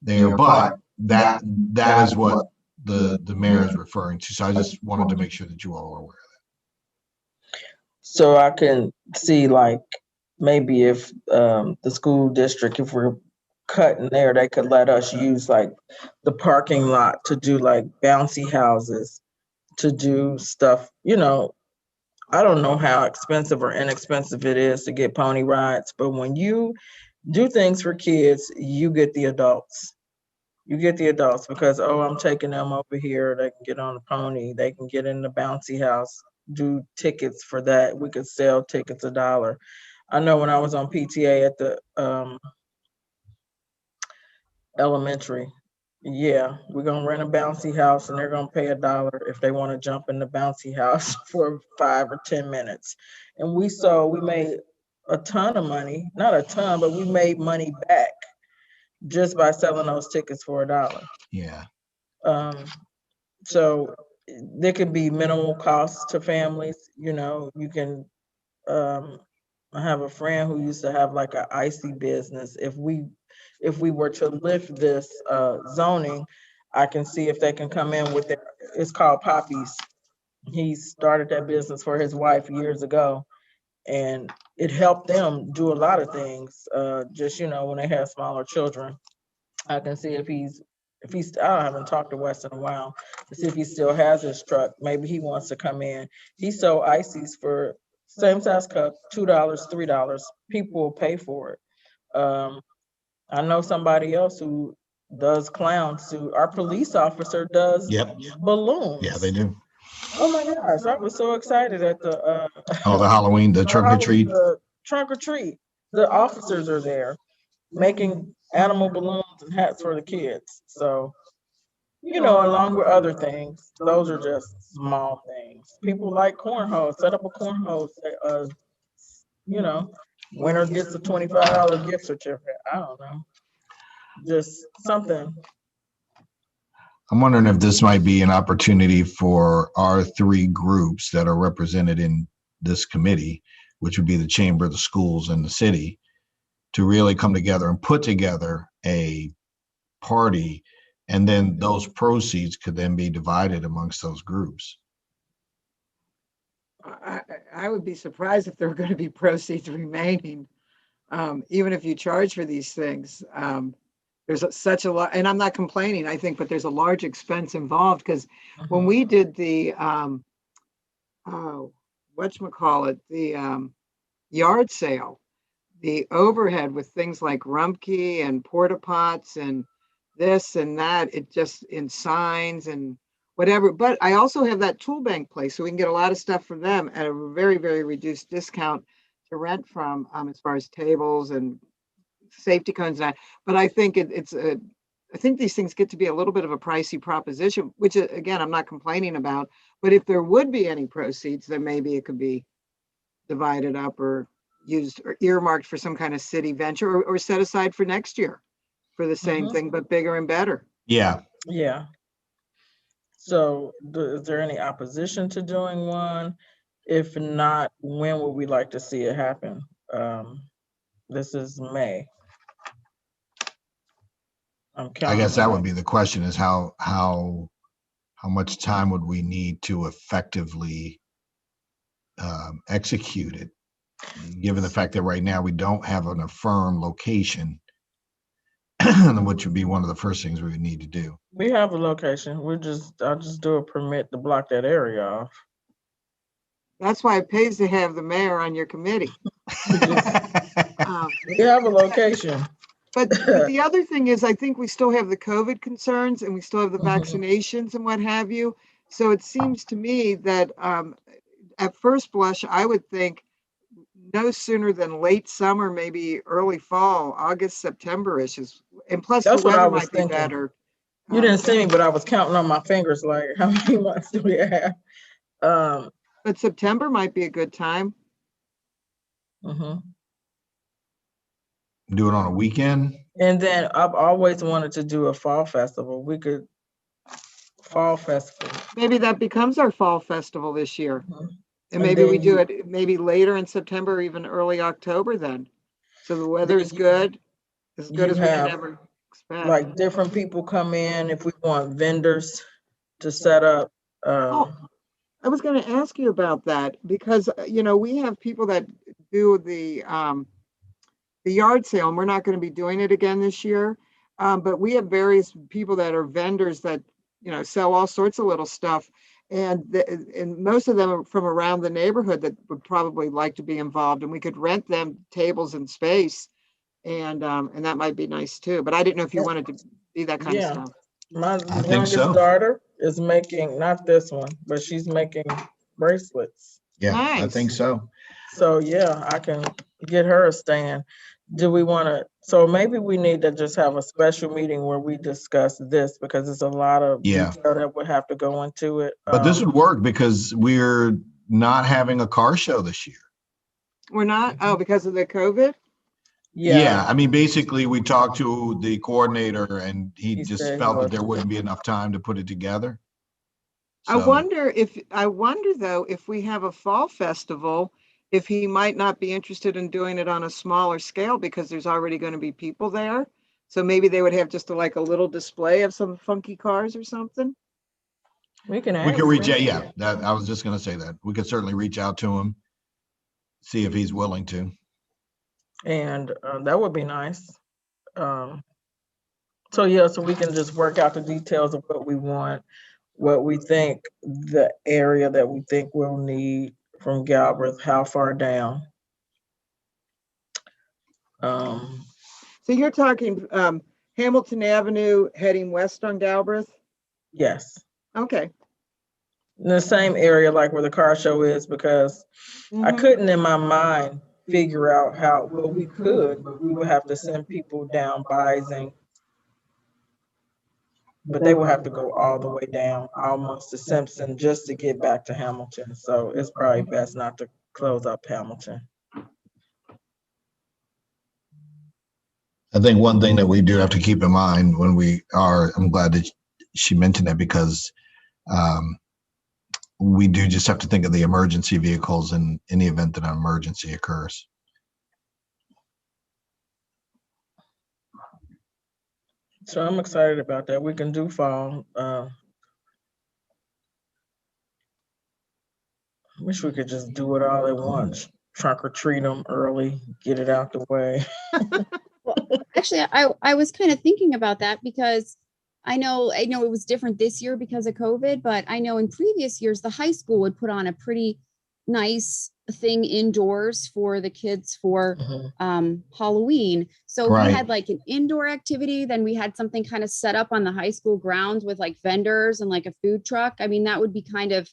there. But that is what the mayor is referring to. So I just wanted to make sure that you all are aware of that. So I can see, like, maybe if the school district, if we're cutting there, they could let us use like the parking lot to do like bouncy houses, to do stuff, I don't know how expensive or inexpensive it is to get pony rides, but when you do things for kids, you get the adults. You get the adults because, oh, I'm taking them over here. They can get on a pony. They can get in the bouncy house, do tickets for that. We could sell tickets $1. I know when I was on PTA at the elementary, yeah, we're gonna rent a bouncy house and they're gonna pay $1 if they want to jump in the bouncy house for 5 or 10 minutes. And we made a ton of money, not a ton, but we made money back just by selling those tickets for $1. Yeah. So there can be minimal costs to families. You can. I have a friend who used to have like an icy business. If we were to lift this zoning, I can see if they can come in with it. It's called Poppy's. He started that business for his wife years ago, and it helped them do a lot of things. Just when they had smaller children, I can see if he's. I haven't talked to Wes in a while to see if he still has his truck. Maybe he wants to come in. He sold ices for same size cup, $2, $3. People will pay for it. I know somebody else who does clowns too. Our police officer does balloons. Yeah, they do. Oh my gosh, I was so excited at the the Halloween, the trunk or treat. The trunk or treat. The officers are there making animal balloons and hats for the kids. So, along with other things, those are just small things. People like cornhole. Set up a cornhole you know, winner gets a $25 gift certificate. I don't know. Just something. I'm wondering if this might be an opportunity for our three groups that are represented in this committee, which would be the chamber, the schools, and the city, to really come together and put together a party, and then those proceeds could then be divided amongst those groups. I would be surprised if there were going to be proceeds remaining, even if you charge for these things. There's such a lot, and I'm not complaining, I think, but there's a large expense involved, because when we did the, whatchamacallit, the yard sale, the overhead with things like Rumpke and porta pots and this and that, it just, in signs and whatever. But I also have that tool bank place, so we can get a lot of stuff from them at a very, very reduced discount to rent from, as far as tables and safety cones and that. But I think I think these things get to be a little bit of a pricey proposition, which again, I'm not complaining about. But if there would be any proceeds, then maybe it could be divided up or used or earmarked for some kind of city venture, or set aside for next year for the same thing, but bigger and better. Yeah. Yeah. So is there any opposition to doing one? If not, when would we like to see it happen? This is May. I guess that would be the question, is how much time would we need to effectively execute it, given the fact that right now we don't have an affirmed location, which would be one of the first things we would need to do. We have a location. I'll just do a permit to block that area off. That's why it pays to have the mayor on your committee. We have a location. But the other thing is, I think we still have the COVID concerns, and we still have the vaccinations and what have you. So it seems to me that at first blush, I would think no sooner than late summer, maybe early fall, August, September-ish is, and plus That's the what I weather was might thinking. be better. You didn't see me, but I was counting on my fingers, like, how many months do we have? But September might be a good time. Do it on a weekend. And then I've always wanted to do a fall festival. Fall festival. Maybe that becomes our fall festival this year. And And maybe we then do it maybe later in September, or even early October then. So the weather is good, as good you as we can have, ever expect. like, different people come in. If we want vendors to set up. Oh, I was going to ask you about that, because, we have people that do the yard sale, and we're not going to be doing it again this year. But we have various people that are vendors that, sell all sorts of little stuff. And most of them are from around the neighborhood that would probably like to be involved, and we could rent them tables and space. And that might be nice too. But I didn't know if you wanted to do that kind of stuff. My think youngest so. daughter is making, not this one, but she's making bracelets. Yeah, Nice. I think so. So yeah, I can get her a stand. Do we want to, so maybe we need to just have a special meeting where we discuss this, because there's a lot of detail that would have to go into it. But this would work because we're not having a car show this year. We're not? Oh, because of the COVID? Yeah, I mean, basically, we talked to the coordinator, and he just said felt that there wouldn't be enough time to put it together. I So- wonder though, if we have a fall festival, if he might not be interested in doing it on a smaller scale, because there's already going to be people there. So maybe they would have just a little display of some funky cars or something. We can reach out. Yeah, that I was just going to say that we could certainly reach out to him, see if he's willing to. And that would be nice. So yeah, so we can just work out the details of what we want, what we think the area that we think we'll need from Galbraith, how far down. So you're talking Hamilton Avenue heading west on Galbraith? Yes. Okay. In the same area like where the car show is, because I couldn't in my mind figure out how, well, we could, but we would have to send people down Bising. But they will have to go all the way down almost to Simpson just to get back to Hamilton. So it's probably best not to close up Hamilton. I think one thing that we do have to keep in mind when we are, I'm glad that she mentioned that, because we do just have to think of the emergency vehicles in the event that an emergency occurs. So I'm excited about that. We can do fall. Wish we could just do it all at once. Trunk or treat them early, get it out the way. Well, actually, I was kind of thinking about that because I know it was different this year because of COVID, but I know in previous years, the high school would put on a pretty nice thing indoors for the kids for Halloween. So if we Right. had like an indoor activity, then we had something kind of set up on the high school grounds with like vendors and like a food truck. I mean, that would be kind of,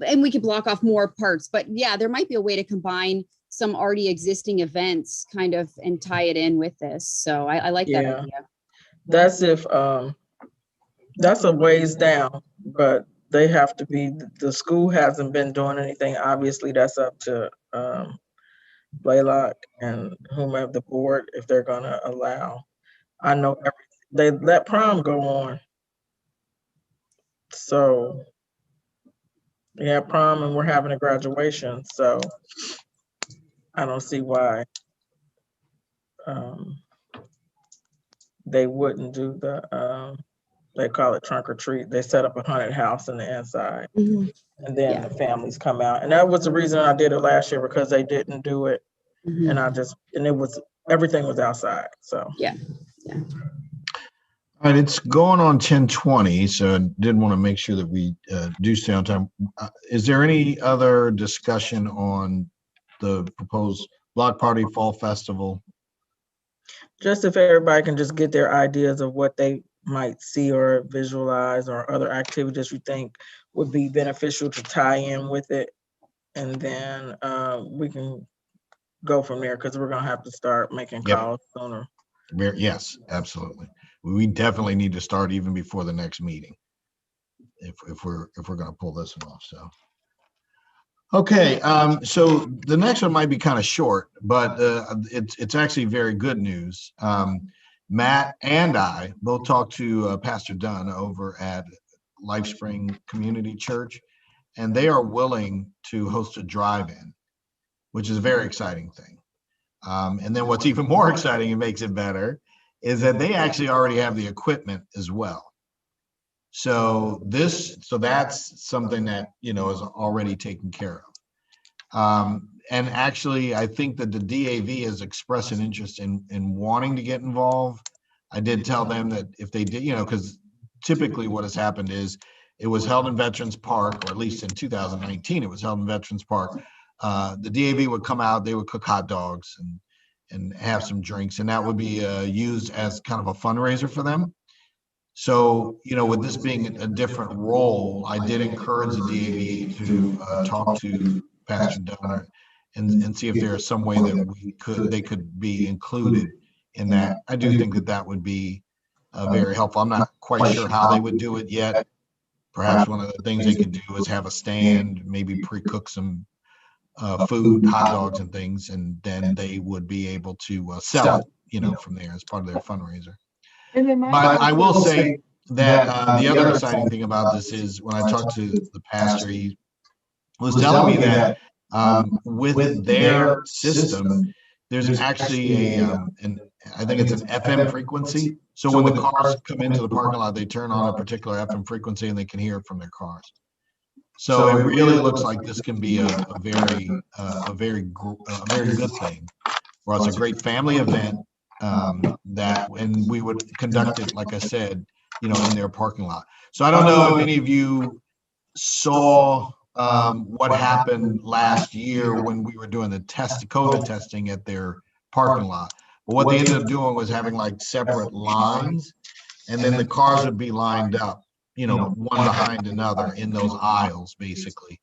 and we could block off more parts, but yeah, there might be a way to combine some already existing events kind of and tie it in with this. So I like that Yeah. idea. That's if that's a ways down, but they have to be, the school hasn't been doing anything. Obviously, that's up to Blaylock and whomever the board, if they're gonna allow. I know they let prom go on. So we have prom and we're having a graduation, so I don't see why they wouldn't do the they call it trunk or treat. They set up a haunted house in the inside, Mhm. and then Yeah. the families come out. And that was the reason I did it last year, because they didn't do it, Mhm. and it was, everything was outside. So Yeah. All right, it's going on 10:20, so I did want to make sure that we do stay on time. Is there any other discussion on the proposed block party fall festival? just if everybody can just get their ideas of what they might see or visualize, or other activities you think would be beneficial to tie in with it. And then we can go from there, because we're gonna have to start making Yep. calls sooner. Yes, absolutely. We definitely need to start even before the next meeting if we're going to pull this one off. So, okay, so the next one might be kind of short, but it's actually very good news. Matt and I both talked to Pastor Dunn over at LifeSpring Community Church, and they are willing to host a drive-in, which is a very exciting thing. And then what's even more exciting and makes it better is that they actually already have the equipment as well. So that's something that, is already taken care of. And actually, I think that the DAV has expressed an interest in wanting to get involved. I did tell them that if they did, because typically what has happened is it was held in Veterans Park, or at least in 2019, it was held in Veterans Park. The DAV would come out, they would cook hot dogs and have some drinks, and that would be used as kind of a fundraiser for them. So, with this being a different role, I did encourage the DAV to talk to Pastor Dunn and see if there is some way that they could be included in that. I do think that would be very helpful. I'm not quite sure how they would do it yet. Perhaps one of the things they could do is have a stand, maybe pre-cook some food, hot dogs and things, and then they would be able to sell it, from there as part of their fundraiser. But I will say that the other exciting thing about this is when I talked to the pastor, he was telling me that with their system, there's actually I think it's an FM frequency. So when the cars come into the parking lot, they turn on a particular FM frequency and they can hear it from their cars. So it really looks like this can be a very good thing for us, a great family event and we would conduct it, like I said, in their parking lot. So I don't know if any of you saw what happened last year when we were doing the COVID testing at their parking lot. But what they ended up doing was having like separate lines, and then the cars would be lined up, one behind another in those aisles, basically.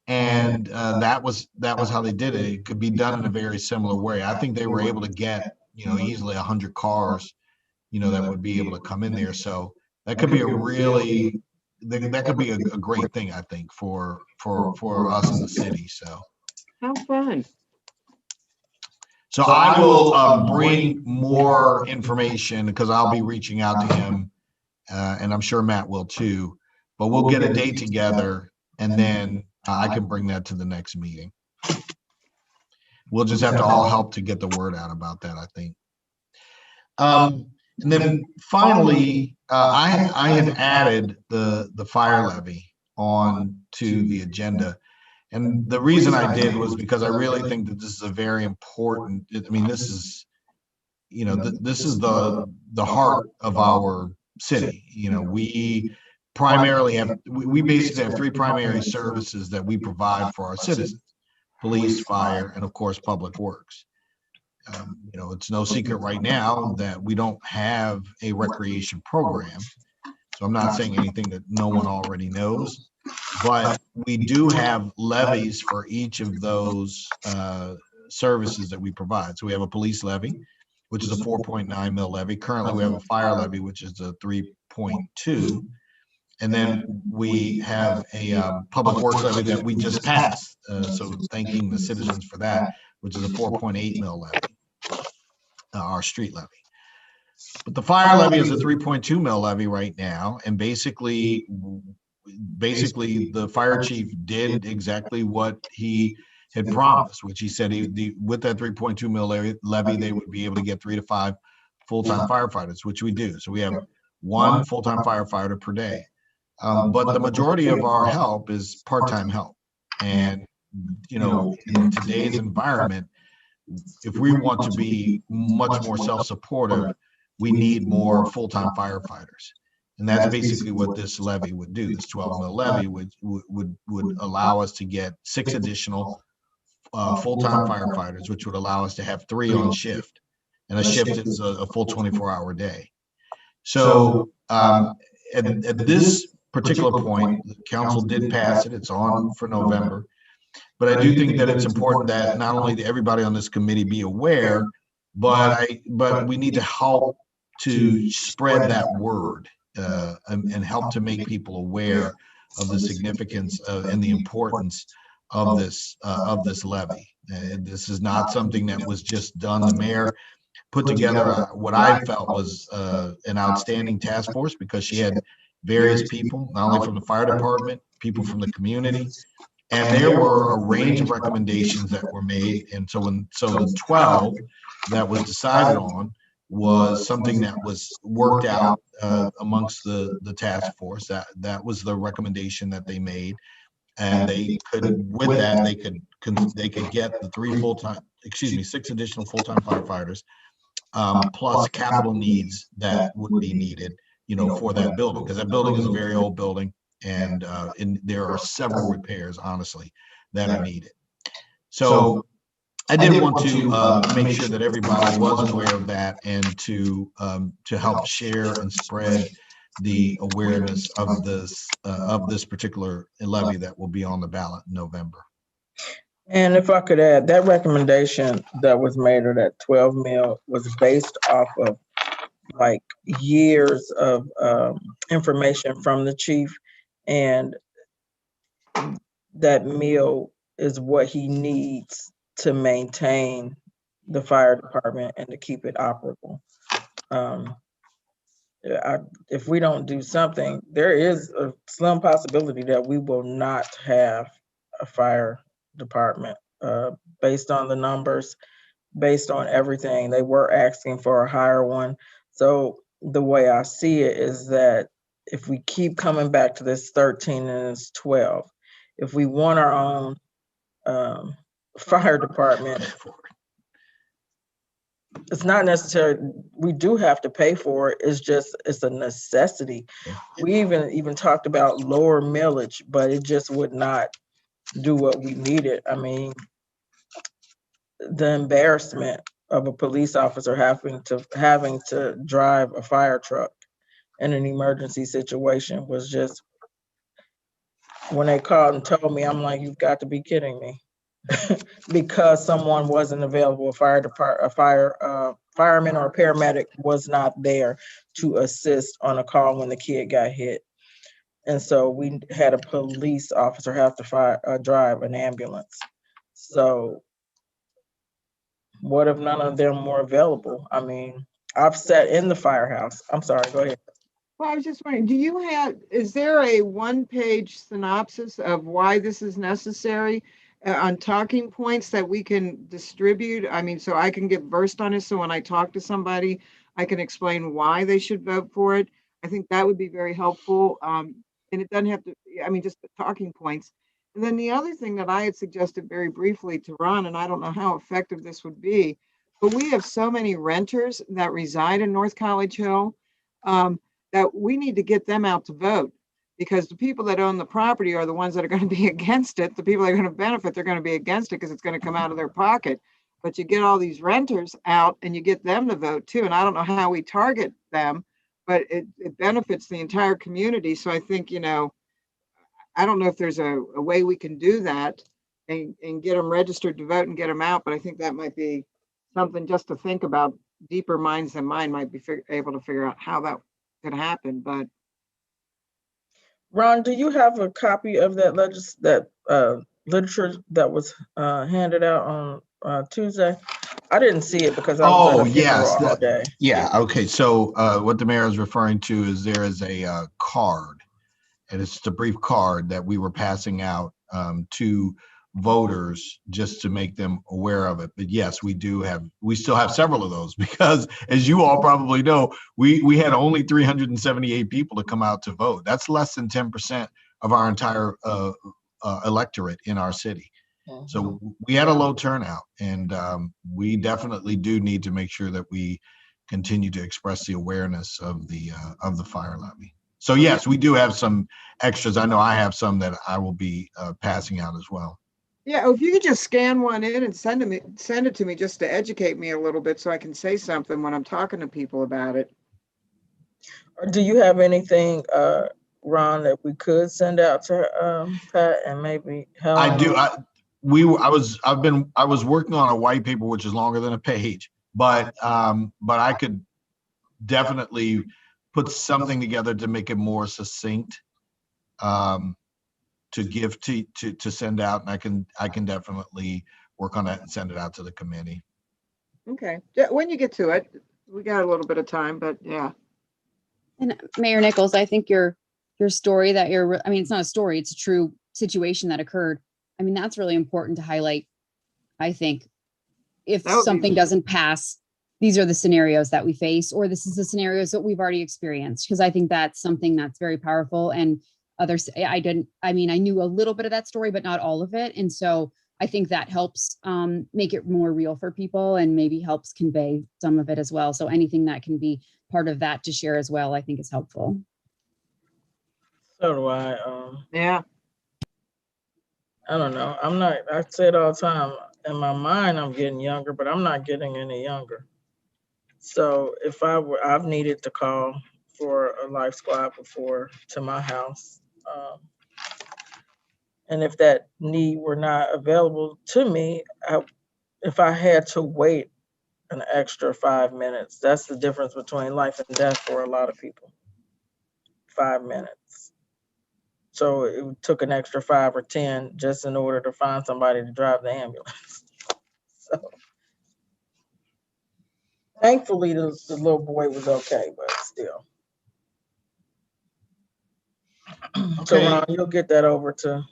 And that was how they did it. It could be done in a very similar way. I think they were able to get, easily 100 cars, that would be able to come in there. So that could be that could be a great thing, I think, for us in the city. So How fun. So I will bring more information because I'll be reaching out to him, and I'm sure Matt will too. But we'll get a date together, and then I can bring that to the next meeting. We'll just have to all help to get the word out about that, I think. And then finally, I had added the fire levy on to the agenda. And the reason I did was because I really think that this is a very important, I mean, this is, you know, this is the heart of our city. You know, we primarily have, we basically have 3 primary services that we provide for our citizens: police, fire, and of course, public works. You know, it's no secret right now that we don't have a recreation program. So I'm not saying anything that no one already knows, but we do have levies for each of those services that we provide. So we have a police levy, which is a 4.9 mil levy. Currently, we have a fire levy, which is a 3.2. And then we have a public works levy that we just passed. So thanking the citizens for that, which is a 4.8 mil levy, our street levy. But the fire levy is a 3.2 mil levy right now. And basically the fire chief did exactly what he had promised, which he said with that 3.2 mil levy, they would be able to get 3 to 5 full-time firefighters, which we do. So we have 1 full-time firefighter per day. But the majority of our help is part-time help. And, you know, in today's environment, if we want to be much more self-supportive, we need more full-time firefighters. And that's basically what this levy would do. This 12 mil levy would allow us to get 6 additional full-time firefighters, which would allow us to have 3 on shift. And a shift is a full 24-hour day. So at this particular point, the council did pass it. It's on for November. But I do think that it's important that not only everybody on this committee be aware, but we need to help to spread that word and help to make people aware of the significance and the importance of this levy. This is not something that was just done. The mayor put together what I felt was an outstanding task force, because she had various people, not only from the fire department, people from the community, and there were a range of recommendations that were made. And so the 12 that was decided on was something that was worked out amongst the task force. That was the recommendation that they made, and they could, with that, they could get the 6 additional full-time firefighters, plus capital needs that would be needed, you know, for that building, because that building is a very old building, and there are several repairs, honestly, that are needed. So I did want to make sure that everybody was aware of that, and to help share and spread the awareness of this particular levy that will be on the ballot in November. And if I could add, that recommendation that was made, or that 12 mil, was based off of like years of information from the chief, and that meal is what he needs to maintain the fire department and to keep it operable. If we don't do something, there is a slim possibility that we will not have a fire department, based on the numbers, based on everything. They were asking for a higher one. So the way I see it is that if we keep coming back to this 13 and it's 12, if we want our own fire department, it's not necessary. We do have to pay for it. It's a necessity. We even talked about lower millage, but it just would not do what we needed. I mean, the embarrassment of a police officer having to drive a fire truck in an emergency situation was just, when they called and told me, I'm like, you've got to be kidding me. Because someone wasn't available, a fireman or a paramedic was not there to assist on a call when the kid got hit. And so we had a police officer have to drive an ambulance. So what if none of them were available? I mean, I've sat in the firehouse. I'm sorry, go ahead. Well, I was just wondering, is there a one-page synopsis of why this is necessary on talking points that we can distribute? I mean, so I can get versed on it, so when I talk to somebody, I can explain why they should vote for it. I think that would be very helpful. And it doesn't have to, I mean, just the talking points. And then the other thing that I had suggested very briefly to Ron, and I don't know how effective this would be, but we have so many renters that reside in North College Hill. That we need to get them out to vote, because the people that own the property are the ones that are going to be against it. The people that are going to benefit, they're going to be against it because it's going to come out of their pocket. But you get all these renters out and you get them to vote too. And I don't know how we target them, but it benefits the entire community. So I think, I don't know if there's a way we can do that and get them registered to vote and get them out. But I think that might be something just to think about. Deeper minds than mine might be able to figure out how that could happen. But Ron, do you have a copy of that literature that was handed out on Tuesday? I didn't see it because I was at a funeral all day. Yeah. Okay. So what the mayor is referring to is there is a card, and it's just a brief card that we were passing out to voters just to make them aware of it. But yes, we still have several of those, because as you all probably know, we had only 378 people to come out to vote. That's less than 10% of our entire electorate in our city. So we had a low turnout, and we definitely do need to make sure that we continue to express the awareness of the fire levy. So yes, we do have some extras. I know I have some that I will be passing out as well. Yeah, if you could just scan one in and send it to me just to educate me a little bit, so I can say something when I'm talking to people about it. Or do you have anything, Ron, that we could send out to Pat and maybe Helen? I do. I was working on a white paper, which is longer than a page, but I could definitely put something together to make it more succinct. To give to send out, and I can definitely work on that and send it out to the committee. Okay, when you get to it, we got a little bit of time, but yeah. And Mayor Nichols, I think your story that it's not a story, it's a true situation that occurred. I mean, that's really important to highlight. I think if something doesn't pass, these are the scenarios that we face, or this is the scenarios that we've already experienced, because I think that's something that's very powerful. And others, I knew a little bit of that story, but not all of it. And so I think that helps make it more real for people, and maybe helps convey some of it as well. So anything that can be part of that to share as well, I think is helpful. So do I. Yeah. I don't know. I say it all the time. In my mind, I'm getting younger, but I'm not getting any younger. So if I've needed to call for a life squad before to my house. And if that need were not available to me, if I had to wait an extra 5 minutes, that's the difference between life and death for a lot of people. 5 minutes. So it took an extra 5 or 10 just in order to find somebody to drive the ambulance. So thankfully the little boy was okay, but still. Okay. So Ron, you'll get that over to.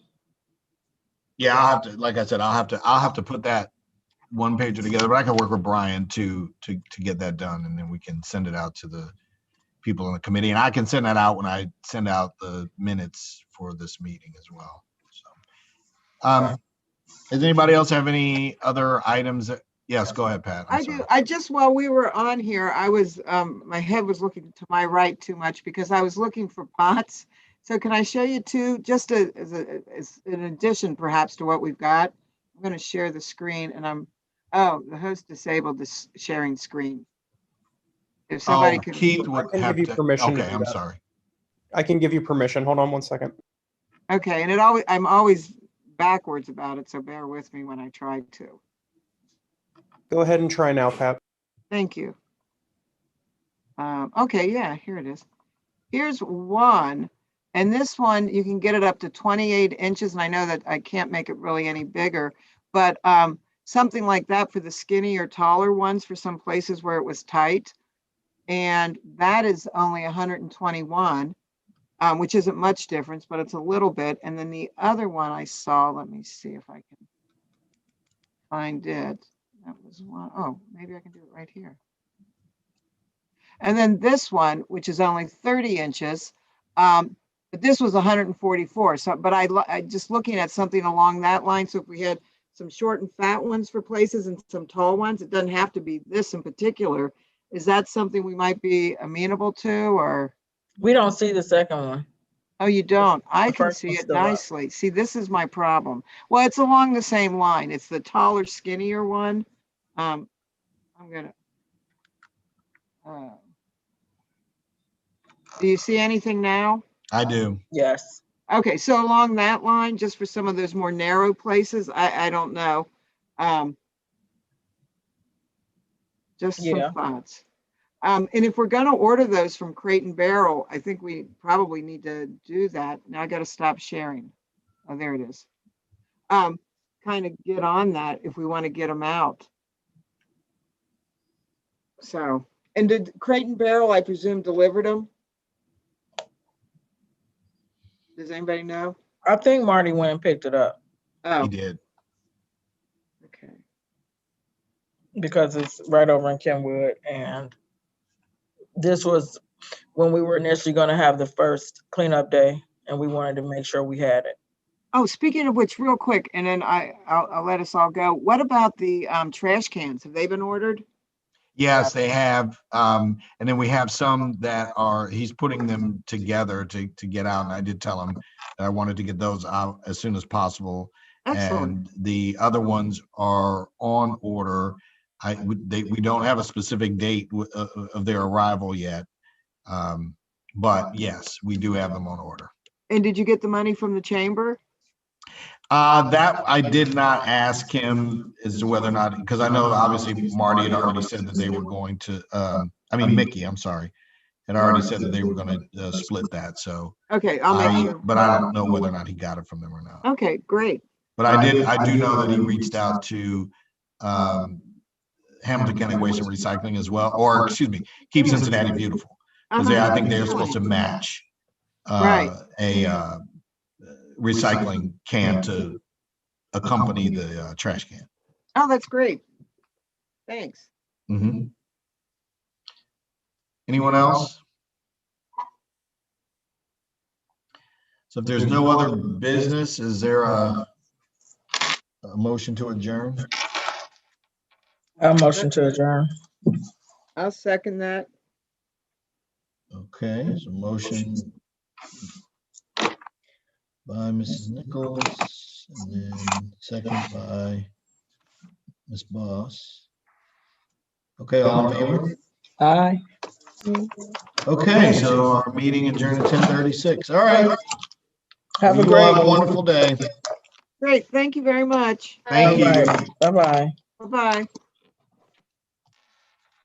Yeah, I'll have to, like I said, I'll have to put that one pager together, but I can work with Brian to get that done, and then we can send it out to the people in the committee, and I can send that out when I send out the minutes for this meeting as well. So, does anybody else have any other items? Yes, go ahead, Pat. I do. I just, while we were on here, I was, my head was looking to my right too much because I was looking for pots. So can I show you two, just as an addition perhaps to what we've got? I'm going to share the screen, and the host disabled this sharing screen. If somebody could. Keith would have give you permission. Okay, I'm sorry. I can give you permission. Hold on one second. Okay, and I'm always backwards about it, so bear with me when I try to. Go ahead and try now, Pat. Thank you. Okay, yeah, here it is. Here's one, and this one, you can get it up to 28 inches, and I know that I can't make it really any bigger, but something like that for the skinny or taller ones for some places where it was tight. And that is only 121, which isn't much difference, but it's a little bit. And then the other one I saw, let me see if I can find it. That was one. Oh, maybe I can do it right here. And then this one, which is only 30 inches, but this was 144. So, but I just looking at something along that line. So if we had some short and fat ones for places and some tall ones, it doesn't have to be this in particular. Is that something we might be amenable to, or? We don't see the second one. Oh, you don't? I The can first see one's it still up. nicely. See, this is my problem. Well, it's along the same line. It's the taller, skinnier one. I'm gonna. Do you see anything now? I do. Yes. Okay, so along that line, just for some of those more narrow places, I don't know. Just some Yeah. thoughts. And if we're gonna order those from Crate and Barrel, I think we probably need to do that. Now I gotta stop sharing. Oh, there it is. Kind of get on that if we want to get them out. So, and did Crate and Barrel, I presume, delivered them? Does anybody know? I think Marty went and picked it up Oh, He did. okay. because it's right over in Kenwood. And this was when we were initially going to have the first cleanup day, and we wanted to make sure we had it. Oh, speaking of which, real quick, and then I'll let us all go. What about the trash cans? Have they been ordered? Yes, they have. And then we have some that he's putting them together to get out. And I did tell him that I wanted to get those out as soon as possible. Excellent. And the other ones are on order. We don't have a specific date of their arrival yet. But yes, we do have them on order. And did you get the money from the chamber? That I did not ask him as to whether or not, because I know obviously Marty had already said that they were going to, Mickey, I'm sorry, had already said that they were going to split that. So, Okay, I'll make sure. but I don't know whether or not he got it from them or not. Okay, great. But I do know that he reached out to Hamilton County Waste and Recycling as well, or excuse me, Keep Cincinnati Beautiful, because I think they're supposed to match a recycling can to accompany the trash can. Oh, that's great. Thanks. Mm-hmm. Anyone else? So if there's no other business, is there a motion to adjourn? A motion to adjourn. I'll second that. Okay, so motion by Mrs. Nichols, and then second by Ms. Boss. Okay, all in favor? Aye. Okay, so our meeting adjourned at 10:36. All right. Have a You great all have a wonderful day. Great. Thank you very much. Thank you. Bye-bye. Bye-bye.